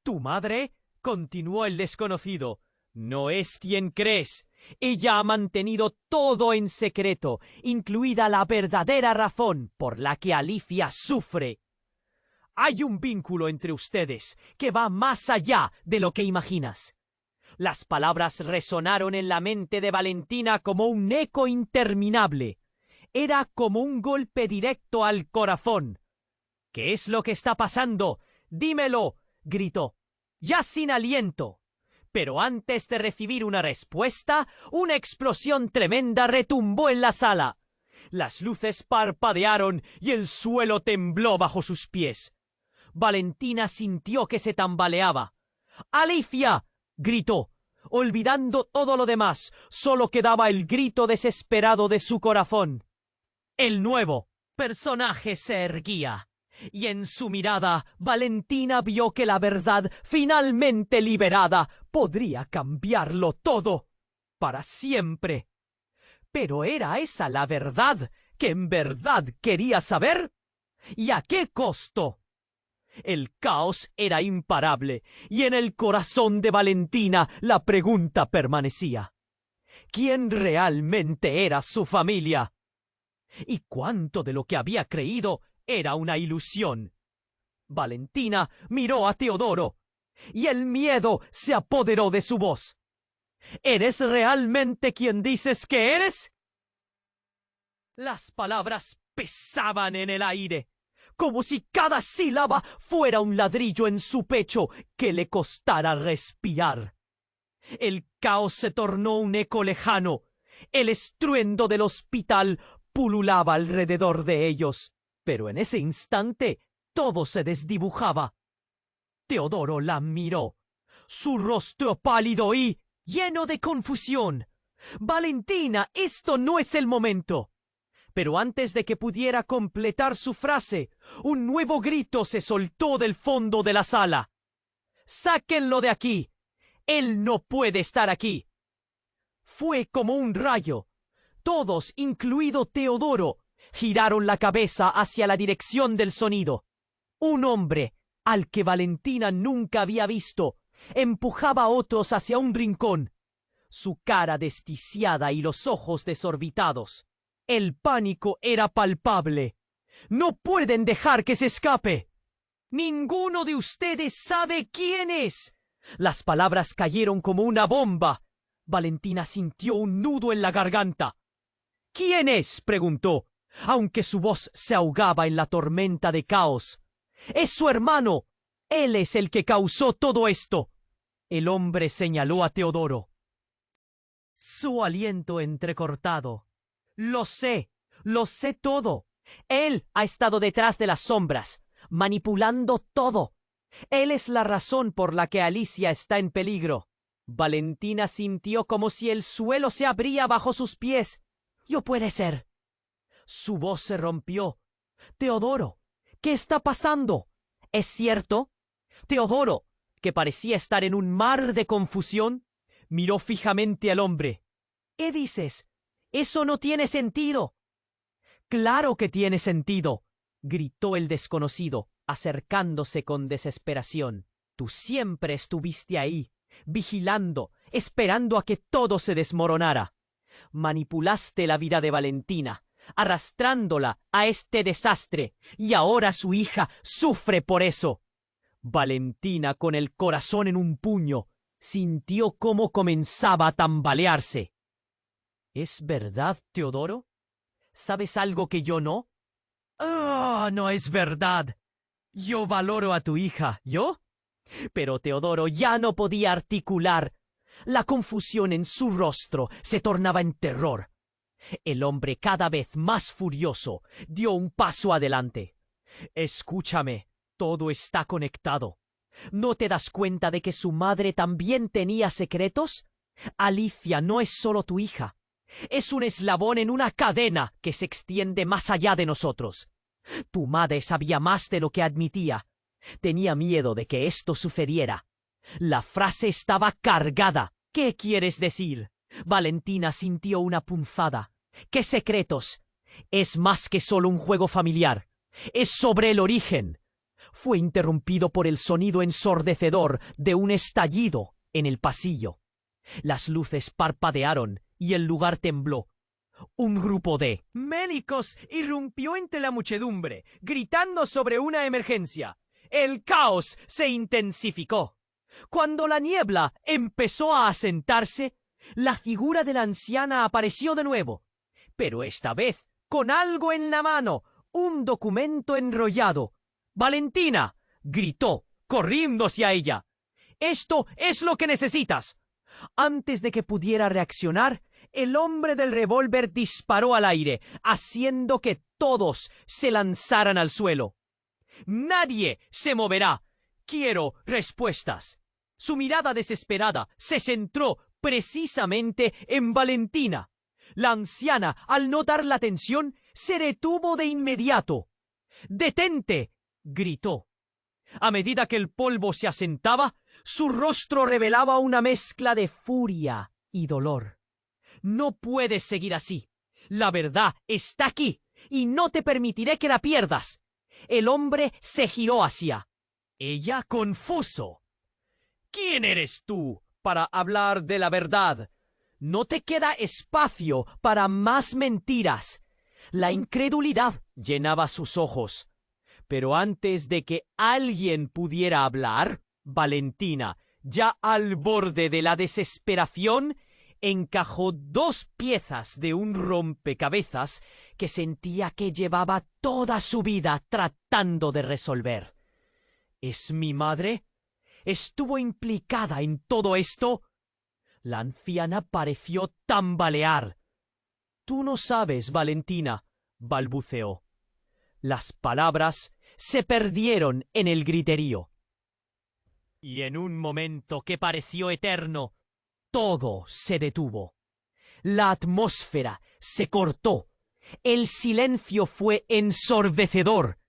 «¿Tu madre?», continuó el desconocido. «No es quien crees. Ella ha mantenido todo en secreto, incluida la verdadera razón por la que Alicia sufre. Hay un vínculo entre ustedes que va más allá de lo que imaginas». Las palabras resonaron en la mente de Valentina como un eco interminable. Era como un golpe directo al corazón. «¿Qué es lo que está pasando? Dímelo», gritó, ya sin aliento. Pero antes de recibir una respuesta, una explosión tremenda retumbó en la sala. Las luces parpadearon y el suelo tembló bajo sus pies. Valentina sintió que se tambaleaba. «¡Alicia!», gritó. Olvidando todo lo demás, solo quedaba el grito desesperado de su corazón. El nuevo personaje se erguía, y en su mirada Valentina vio que la verdad, finalmente liberada, podría cambiarlo todo, para siempre. ¿Pero era esa la verdad que en verdad quería saber? ¿Y a qué costo? El caos era imparable, y en el corazón de Valentina la pregunta permanecía. ¿Quién realmente era su familia? ¿Y cuánto de lo que había creído era una ilusión? Valentina miró a Teodoro, y el miedo se apoderó de su voz. ¿Eres realmente quien dices que eres? Las palabras pesaban en el aire, como si cada sílaba fuera un ladrillo en su pecho que le costara respirar. El caos se tornó un eco lejano. El estruendo del hospital pululaba alrededor de ellos, pero en ese instante todo se desdibujaba. Teodoro la miró, su rostro pálido y lleno de confusión. Valentina, esto no es el momento. Pero antes de que pudiera completar su frase, un nuevo grito se soltó del fondo de la sala. ¡Sáquenlo de aquí! ¡Él no puede estar aquí! Fue como un rayo. Todos, incluido Teodoro, giraron la cabeza hacia la dirección del sonido. Un hombre, al que Valentina nunca había visto, empujaba a otros hacia un rincón. Su cara desquiciada y los ojos desorbitados. El pánico era palpable. ¡No pueden dejar que se escape! ¡Ninguno de ustedes sabe quién es! Las palabras cayeron como una bomba. Valentina sintió un nudo en la garganta. ¿Quién es?, preguntó, aunque su voz se ahogaba en la tormenta de caos. ¡Es su hermano! Él es el que causó todo esto. El hombre señaló a Teodoro. Su aliento entrecortado. Lo sé todo. Él ha estado detrás de las sombras, manipulando todo. Él es la razón por la que Alicia está en peligro. Valentina sintió como si el suelo se abría bajo sus pies. ¡No puede ser! Su voz se rompió. Teodoro, ¿qué está pasando? ¿Es cierto? Teodoro, que parecía estar en un mar de confusión, miró fijamente al hombre. ¿Qué dices? ¡Eso no tiene sentido! ¡Claro que tiene sentido!, gritó el desconocido, acercándose con desesperación. Tú siempre estuviste ahí, vigilando, esperando a que todo se desmoronara. Manipulaste la vida de Valentina, arrastrándola a este desastre, y ahora su hija sufre por eso. Valentina, con el corazón en un puño, sintió cómo comenzaba a tambalearse. ¿Es verdad, Teodoro? ¿Sabes algo que yo no? ¡Ah, no es verdad! Yo valoro a tu hija, ¿yo? Pero Teodoro ya no podía articular. La confusión en su rostro se tornaba en terror. El hombre, cada vez más furioso, dio un paso adelante. Escúchame, todo está conectado. ¿No te das cuenta de que su madre también tenía secretos? Alicia no es solo tu hija. Es un eslabón en una cadena que se extiende más allá de nosotros. Tu madre sabía más de lo que admitía. Tenía miedo de que esto sucediera. La frase estaba cargada. ¿Qué quieres decir? Valentina sintió una punzada. ¿Qué secretos? Es más que solo un juego familiar. Es sobre el origen. Fue interrumpido por el sonido ensordecedor de un estallido en el pasillo. Las luces parpadearon y el lugar tembló. Un grupo de médicos irrumpió entre la muchedumbre, gritando sobre una emergencia. El caos se intensificó. Cuando la niebla empezó a asentarse, la figura de la anciana apareció de nuevo, pero esta vez con algo en la mano, un documento enrollado. «¡Valentina!», gritó, corriendo hacia ella. «¡Esto es lo que necesitas!». Antes de que pudiera reaccionar, el hombre del revólver disparó al aire, haciendo que todos se lanzaran al suelo. «¡Nadie se moverá! Quiero respuestas». Su mirada desesperada se centró precisamente en Valentina. La anciana, al no dar la atención, se detuvo de inmediato. «¡Detente!», gritó. A medida que el polvo se asentaba, su rostro revelaba una mezcla de furia y dolor. «No puedes seguir así. La verdad está aquí, y no te permitiré que la pierdas». El hombre se giró hacia ella, confuso. «¿Quién eres tú para hablar de la verdad? No te queda espacio para más mentiras». La incredulidad llenaba sus ojos. Pero antes de que alguien pudiera hablar, Valentina, ya al borde de la desesperación, encajó 2 piezas de un rompecabezas que sentía que llevaba toda su vida tratando de resolver. ¿Es mi madre? ¿Estuvo implicada en todo esto? La anciana pareció tambalear. «Tú no sabes, Valentina», balbuceó. Las palabras se perdieron en el griterío. Y en un momento que pareció eterno, todo se detuvo. La atmósfera se cortó. El silencio fue ensordecedor,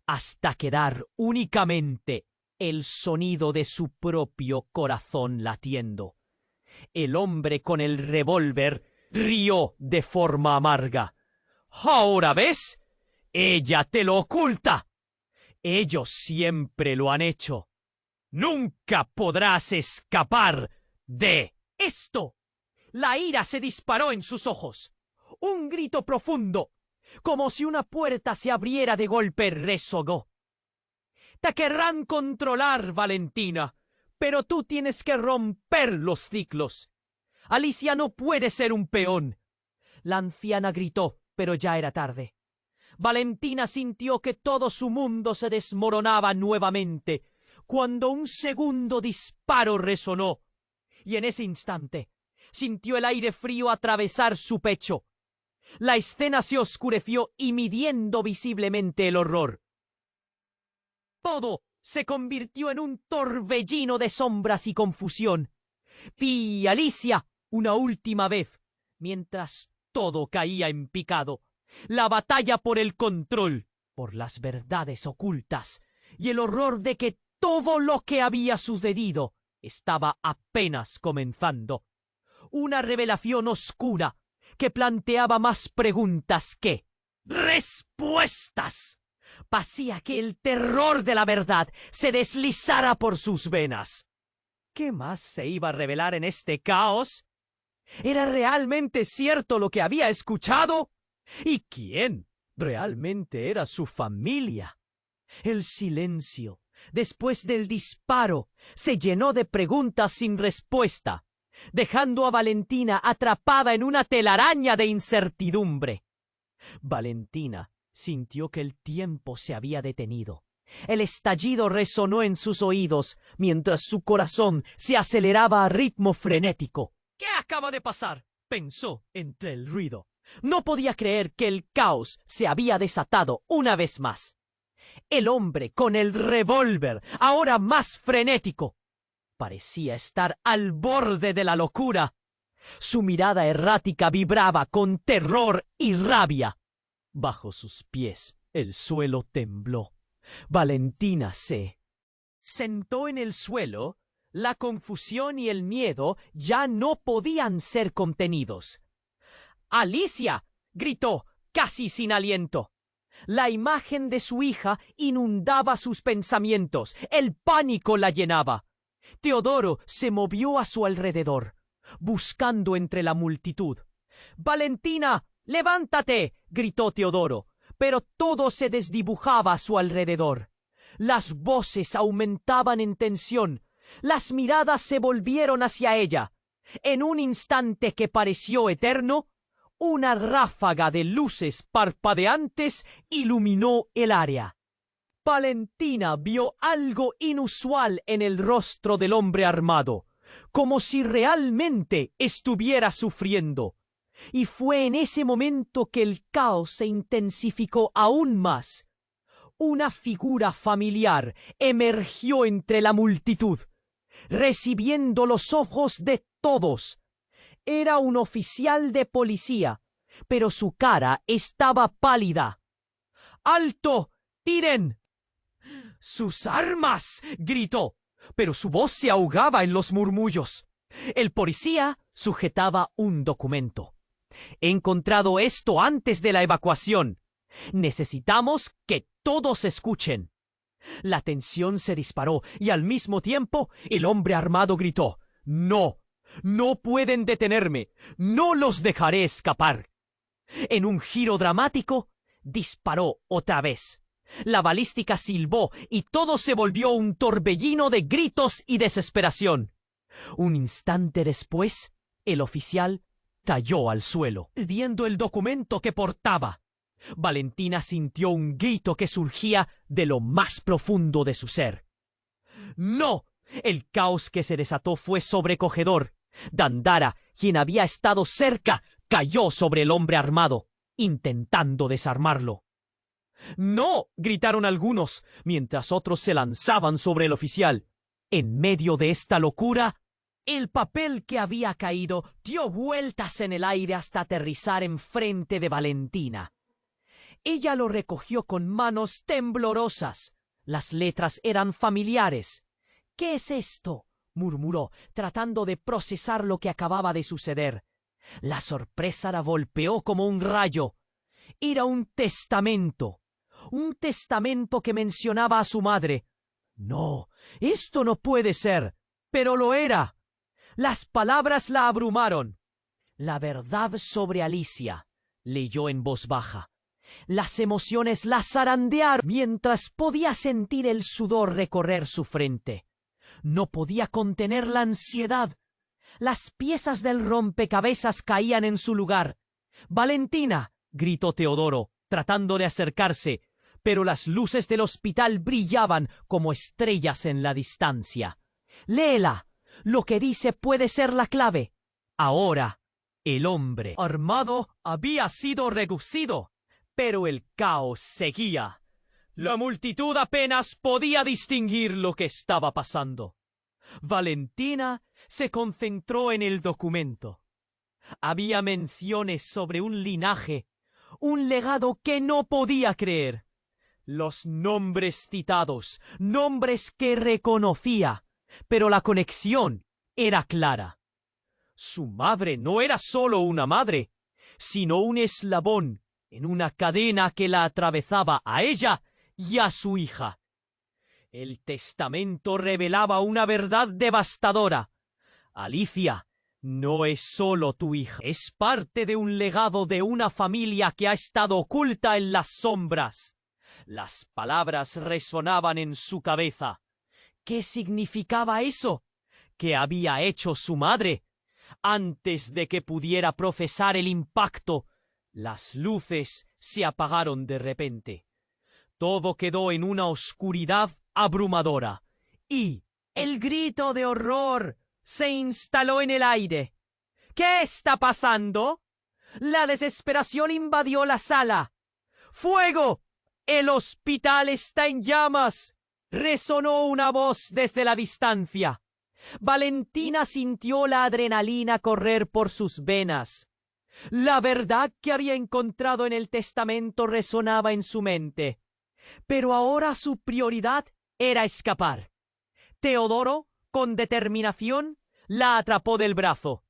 hasta quedar únicamente el sonido de su propio corazón latiendo. El hombre con el revólver rió de forma amarga. ¿Ahora ves? Ella te lo oculta. Ellos siempre lo han hecho. Nunca podrás escapar de esto. La ira se disparó en sus ojos. Un grito profundo, como si una puerta se abriera de golpe, rezongó. Te querrán controlar, Valentina, pero tú tienes que romper los ciclos. Alicia no puede ser un peón. La anciana gritó, pero ya era tarde. Valentina sintió que todo su mundo se desmoronaba nuevamente, cuando un segundo disparo resonó, y en ese instante sintió el aire frío atravesar su pecho. La escena se oscureció y midiendo visiblemente el horror. Todo se convirtió en un torbellino de sombras y confusión. Vi a Alicia una última vez, mientras todo caía en picado. La batalla por el control, por las verdades ocultas, y el horror de que todo lo que había sucedido estaba apenas comenzando. Una revelación oscura que planteaba más preguntas que respuestas. Pasía que el terror de la verdad se deslizara por sus venas. ¿Qué más se iba a revelar en este caos? ¿Era realmente cierto lo que había escuchado? ¿Y quién realmente era su familia? El silencio, después del disparo, se llenó de preguntas sin respuesta, dejando a Valentina atrapada en una telaraña de incertidumbre. Valentina sintió que el tiempo se había detenido. El estallido resonó en sus oídos mientras su corazón se aceleraba a ritmo frenético. ¿Qué acaba de pasar?, pensó entre el ruido. No podía creer que el caos se había desatado una vez más. El hombre con el revólver, ahora más frenético, parecía estar al borde de la locura. Su mirada errática vibraba con terror y rabia. Bajo sus pies el suelo tembló. Valentina se sentó en el suelo. La confusión y el miedo ya no podían ser contenidos. ¡Alicia!, gritó, casi sin aliento. La imagen de su hija inundaba sus pensamientos. El pánico la llenaba. Teodoro se movió a su alrededor, buscando entre la multitud. «¡Valentina, levántate!», gritó Teodoro, pero todo se desdibujaba a su alrededor. Las voces aumentaban en tensión. Las miradas se volvieron hacia ella. En un instante que pareció eterno, una ráfaga de luces parpadeantes iluminó el área. Valentina vio algo inusual en el rostro del hombre armado, como si realmente estuviera sufriendo. Y fue en ese momento que el caos se intensificó aún más. Una figura familiar emergió entre la multitud, recibiendo los ojos de todos. Era un oficial de policía, pero su cara estaba pálida. «¡Alto! ¡Tiren!». «¡Sus armas!», gritó, pero su voz se ahogaba en los murmullos. El policía sujetaba un documento. «He encontrado esto antes de la evacuación. Necesitamos que todos escuchen». La tensión se disparó y al mismo tiempo el hombre armado gritó: «¡No! ¡No pueden detenerme! ¡No los dejaré escapar!». En un giro dramático, disparó otra vez. La balística silbó y todo se volvió un torbellino de gritos y desesperación. Un instante después, el oficial cayó al suelo, perdiendo el documento que portaba. Valentina sintió un grito que surgía de lo más profundo de su ser. «¡No!». El caos que se desató fue sobrecogedor. Dandara, quien había estado cerca, cayó sobre el hombre armado, intentando desarmarlo. «¡No!», gritaron algunos, mientras otros se lanzaban sobre el oficial. En medio de esta locura, el papel que había caído dio vueltas en el aire hasta aterrizar enfrente de Valentina. Ella lo recogió con manos temblorosas. Las letras eran familiares. «¿Qué es esto?», murmuró, tratando de procesar lo que acababa de suceder. La sorpresa la golpeó como un rayo. Era un testamento que mencionaba a su madre. No, esto no puede ser, pero lo era. Las palabras la abrumaron. «La verdad sobre Alicia», leyó en voz baja. Las emociones la zarandearon mientras podía sentir el sudor recorrer su frente. No podía contener la ansiedad. Las piezas del rompecabezas caían en su lugar. «¡Valentina!», gritó Teodoro, tratando de acercarse, pero las luces del hospital brillaban como estrellas en la distancia. «Léela. Lo que dice puede ser la clave». Ahora, el hombre armado había sido reducido, pero el caos seguía. La multitud apenas podía distinguir lo que estaba pasando. Valentina se concentró en el documento. Había menciones sobre un linaje, un legado que no podía creer. Los nombres citados, nombres que reconocía, pero la conexión era clara. Su madre no era solo una madre, sino un eslabón en una cadena que la atravesaba a ella y a su hija. El testamento revelaba una verdad devastadora. Alicia no es solo tu hija, es parte de un legado de una familia que ha estado oculta en las sombras. Las palabras resonaban en su cabeza. ¿Qué significaba eso? ¿Qué había hecho su madre? Antes de que pudiera profesar el impacto, las luces se apagaron de repente. Todo quedó en una oscuridad abrumadora y el grito de horror se instaló en el aire. «¿Qué está pasando?». La desesperación invadió la sala. «¡Fuego! ¡El hospital está en llamas!», resonó una voz desde la distancia. Valentina sintió la adrenalina correr por sus venas. La verdad que había encontrado en el testamento resonaba en su mente. Pero ahora su prioridad era escapar. Teodoro, con determinación, la atrapó del brazo.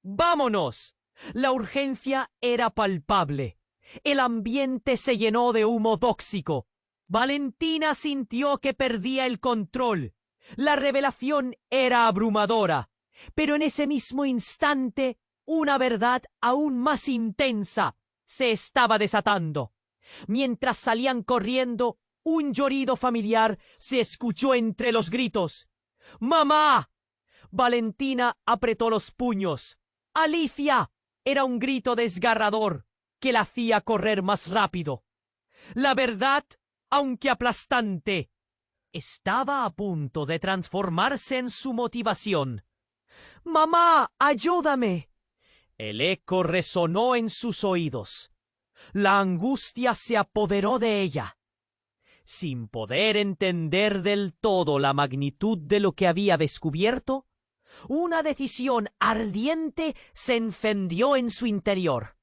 «¡Vámonos!». La urgencia era palpable. El ambiente se llenó de humo tóxico. Valentina sintió que perdía el control. La revelación era abrumadora, pero en ese mismo instante una verdad aún más intensa se estaba desatando. Mientras salían corriendo, un llorido familiar se escuchó entre los gritos. «¡Mamá!». Valentina apretó los puños. «¡Alicia!». Era un grito desgarrador que la hacía correr más rápido. La verdad, aunque aplastante, estaba a punto de transformarse en su motivación. «¡Mamá, ayúdame!». El eco resonó en sus oídos. La angustia se apoderó de ella. Sin poder entender del todo la magnitud de lo que había descubierto, una decisión ardiente se encendió en su interior.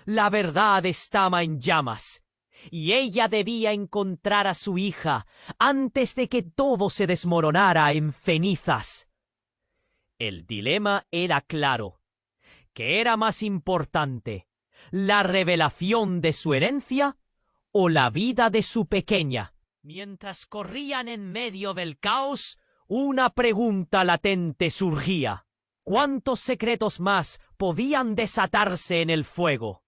La verdad estaba en llamas, y ella debía encontrar a su hija antes de que todo se desmoronara en cenizas. El dilema era claro. ¿Qué era más importante, la revelación de su herencia o la vida de su pequeña? Mientras corrían en medio del caos, una pregunta latente surgía. ¿Cuántos secretos más podían desatarse en el fuego?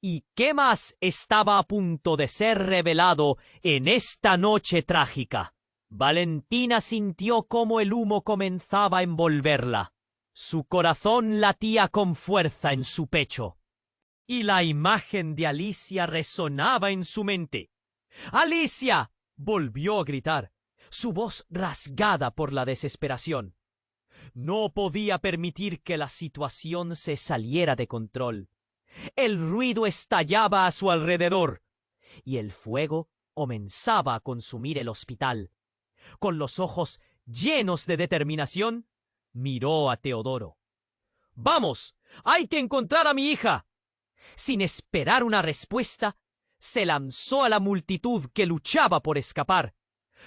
¿Y qué más estaba a punto de ser revelado en esta noche trágica? Valentina sintió cómo el humo comenzaba a envolverla. Su corazón latía con fuerza en su pecho. Y la imagen de Alicia resonaba en su mente. «¡Alicia!», volvió a gritar, su voz rasgada por la desesperación. No podía permitir que la situación se saliera de control. El ruido estallaba a su alrededor y el fuego comenzaba a consumir el hospital. Con los ojos Llenos de determinación, miró a Teodoro. ¡Vamos! ¡Hay que encontrar a mi hija! Sin esperar una respuesta, se lanzó a la multitud que luchaba por escapar,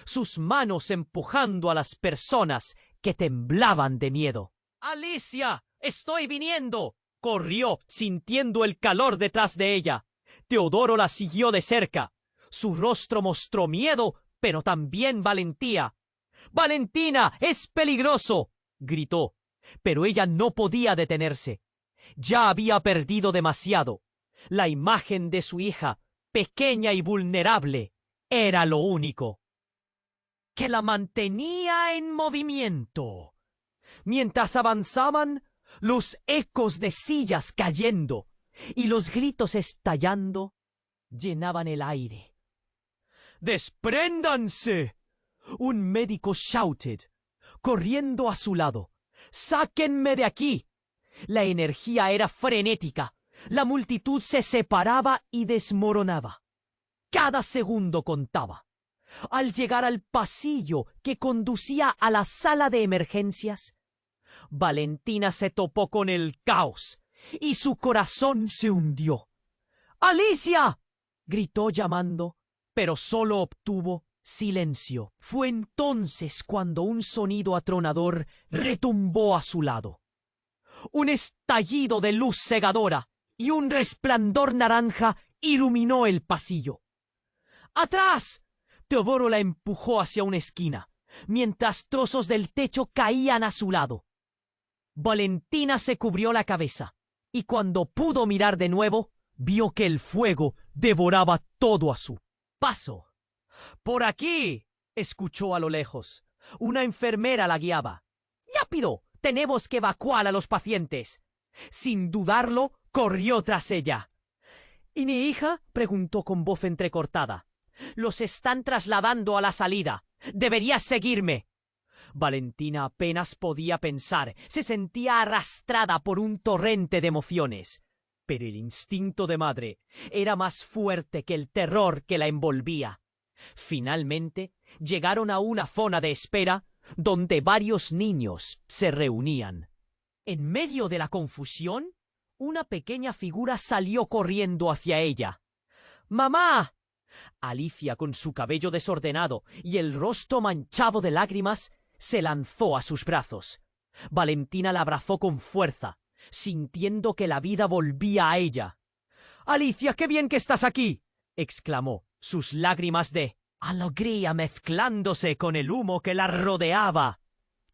sus manos empujando a las personas que temblaban de miedo. ¡Alicia! ¡Estoy viniendo! Corrió, sintiendo el calor detrás de ella. Teodoro la siguió de cerca. Su rostro mostró miedo, pero también valentía. ¡Valentina! ¡Es peligroso!, gritó, pero ella no podía detenerse. Ya había perdido demasiado. La imagen de su hija, pequeña y vulnerable, era lo único que la mantenía en movimiento. Mientras avanzaban, los ecos de sillas cayendo y los gritos estallando llenaban el aire. ¡Despréndanse! Un médico shouted, corriendo a su lado. ¡Sáquenme de aquí! La energía era frenética. La multitud se separaba y desmoronaba. Cada segundo contaba. Al llegar al pasillo que conducía a la sala de emergencias, Valentina se topó con el caos y su corazón se hundió. ¡Alicia!, gritó llamando, pero solo obtuvo silencio. Fue entonces cuando un sonido atronador retumbó a su lado. Un estallido de luz cegadora y un resplandor naranja iluminó el pasillo. ¡Atrás! Teodoro la empujó hacia una esquina, mientras trozos del techo caían a su lado. Valentina se cubrió la cabeza, y cuando pudo mirar de nuevo, vio que el fuego devoraba todo a su paso. ¡Por aquí!, escuchó a lo lejos. Una enfermera la guiaba. ¡Rápido! Tenemos que evacuar a los pacientes. Sin dudarlo, corrió tras ella. ¿Y mi hija?, preguntó con voz entrecortada. Los están trasladando a la salida. Deberías seguirme. Valentina apenas podía pensar. Se sentía arrastrada por un torrente de emociones. Pero el instinto de madre era más fuerte que el terror que la envolvía. Finalmente, llegaron a una zona de espera donde varios niños se reunían. En medio de la confusión, una pequeña figura salió corriendo hacia ella. ¡Mamá! Alicia, con su cabello desordenado y el rostro manchado de lágrimas, se lanzó a sus brazos. Valentina la abrazó con fuerza, sintiendo que la vida volvía a ella. ¡Alicia, qué bien que estás aquí!, exclamó, sus lágrimas de alegría mezclándose con el humo que la rodeaba.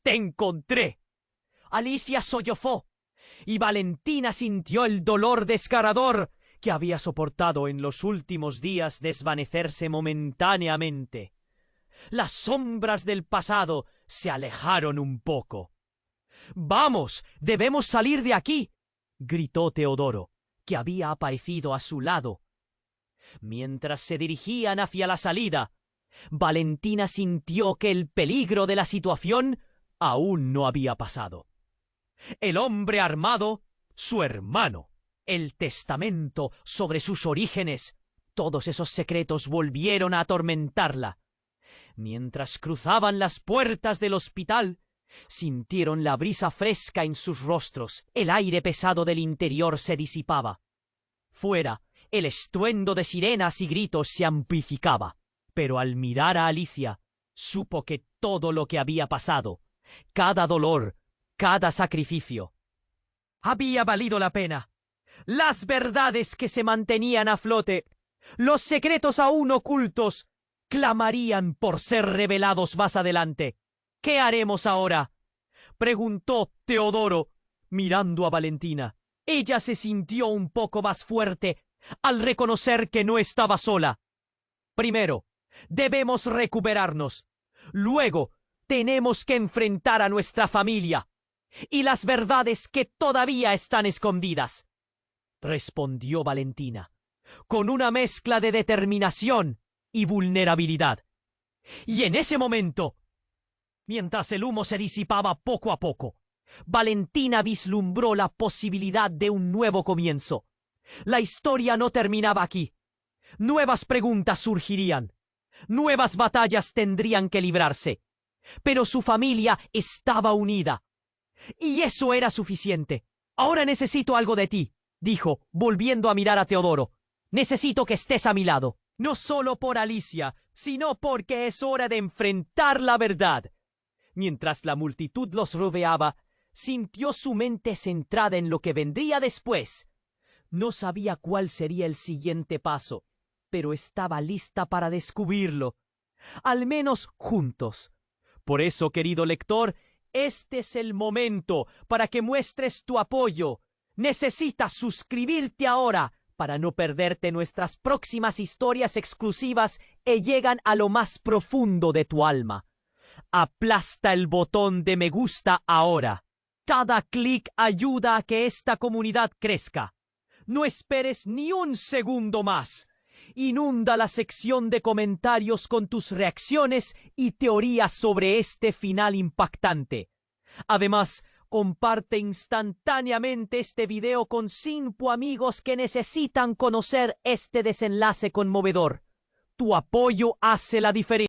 ¡Te encontré! Alicia sollozó, y Valentina sintió el dolor desgarrador que había soportado en los últimos días desvanecerse momentáneamente. Las sombras del pasado se alejaron un poco. ¡Vamos! ¡Debemos salir de aquí!, gritó Teodoro, que había aparecido a su lado. Mientras se dirigían hacia la salida, Valentina sintió que el peligro de la situación aún no había pasado. El hombre armado, su hermano, el testamento sobre sus orígenes, todos esos secretos volvieron a atormentarla. Mientras cruzaban las puertas del hospital, sintieron la brisa fresca en sus rostros. El aire pesado del interior se disipaba. Fuera, el estruendo de sirenas y gritos se amplificaba. Pero al mirar a Alicia, supo que todo lo que había pasado, cada dolor, cada sacrificio, había valido la pena. Las verdades que se mantenían a flote, los secretos aún ocultos, clamarían por ser revelados más adelante. ¿Qué haremos ahora?, preguntó Teodoro, mirando a Valentina. Ella se sintió un poco más fuerte al reconocer que no estaba sola. Primero, debemos recuperarnos. Luego, tenemos que enfrentar a nuestra familia y las verdades que todavía están escondidas, respondió Valentina, con una mezcla de determinación y vulnerabilidad. Y en ese momento, mientras el humo se disipaba poco a poco, Valentina vislumbró la posibilidad de un nuevo comienzo. La historia no terminaba aquí. Nuevas preguntas surgirían. Nuevas batallas tendrían que librarse. pero su familia estaba unida. Y eso era suficiente. Ahora necesito algo de ti, dijo, volviendo a mirar a Teodoro. Necesito que estés a mi lado, no solo por Alicia, sino porque es hora de enfrentar la verdad. Mientras la multitud los rodeaba, sintió su mente centrada en lo que vendría después. No sabía cuál sería el siguiente paso, pero estaba lista para descubrirlo, al menos juntos. Por eso, querido lector, este es el momento para que muestres tu apoyo. Necesitas suscribirte ahora para no perderte nuestras próximas historias exclusivas que llegan a lo más profundo de tu alma. Aplasta el botón de me gusta ahora. Cada clic ayuda a que esta comunidad crezca. No esperes ni un segundo más. Inunda la sección de comentarios con tus reacciones y teorías sobre este final impactante. Además, comparte instantáneamente este video con 5 amigos que necesitan conocer este desenlace conmovedor. Tu apoyo hace la diferencia.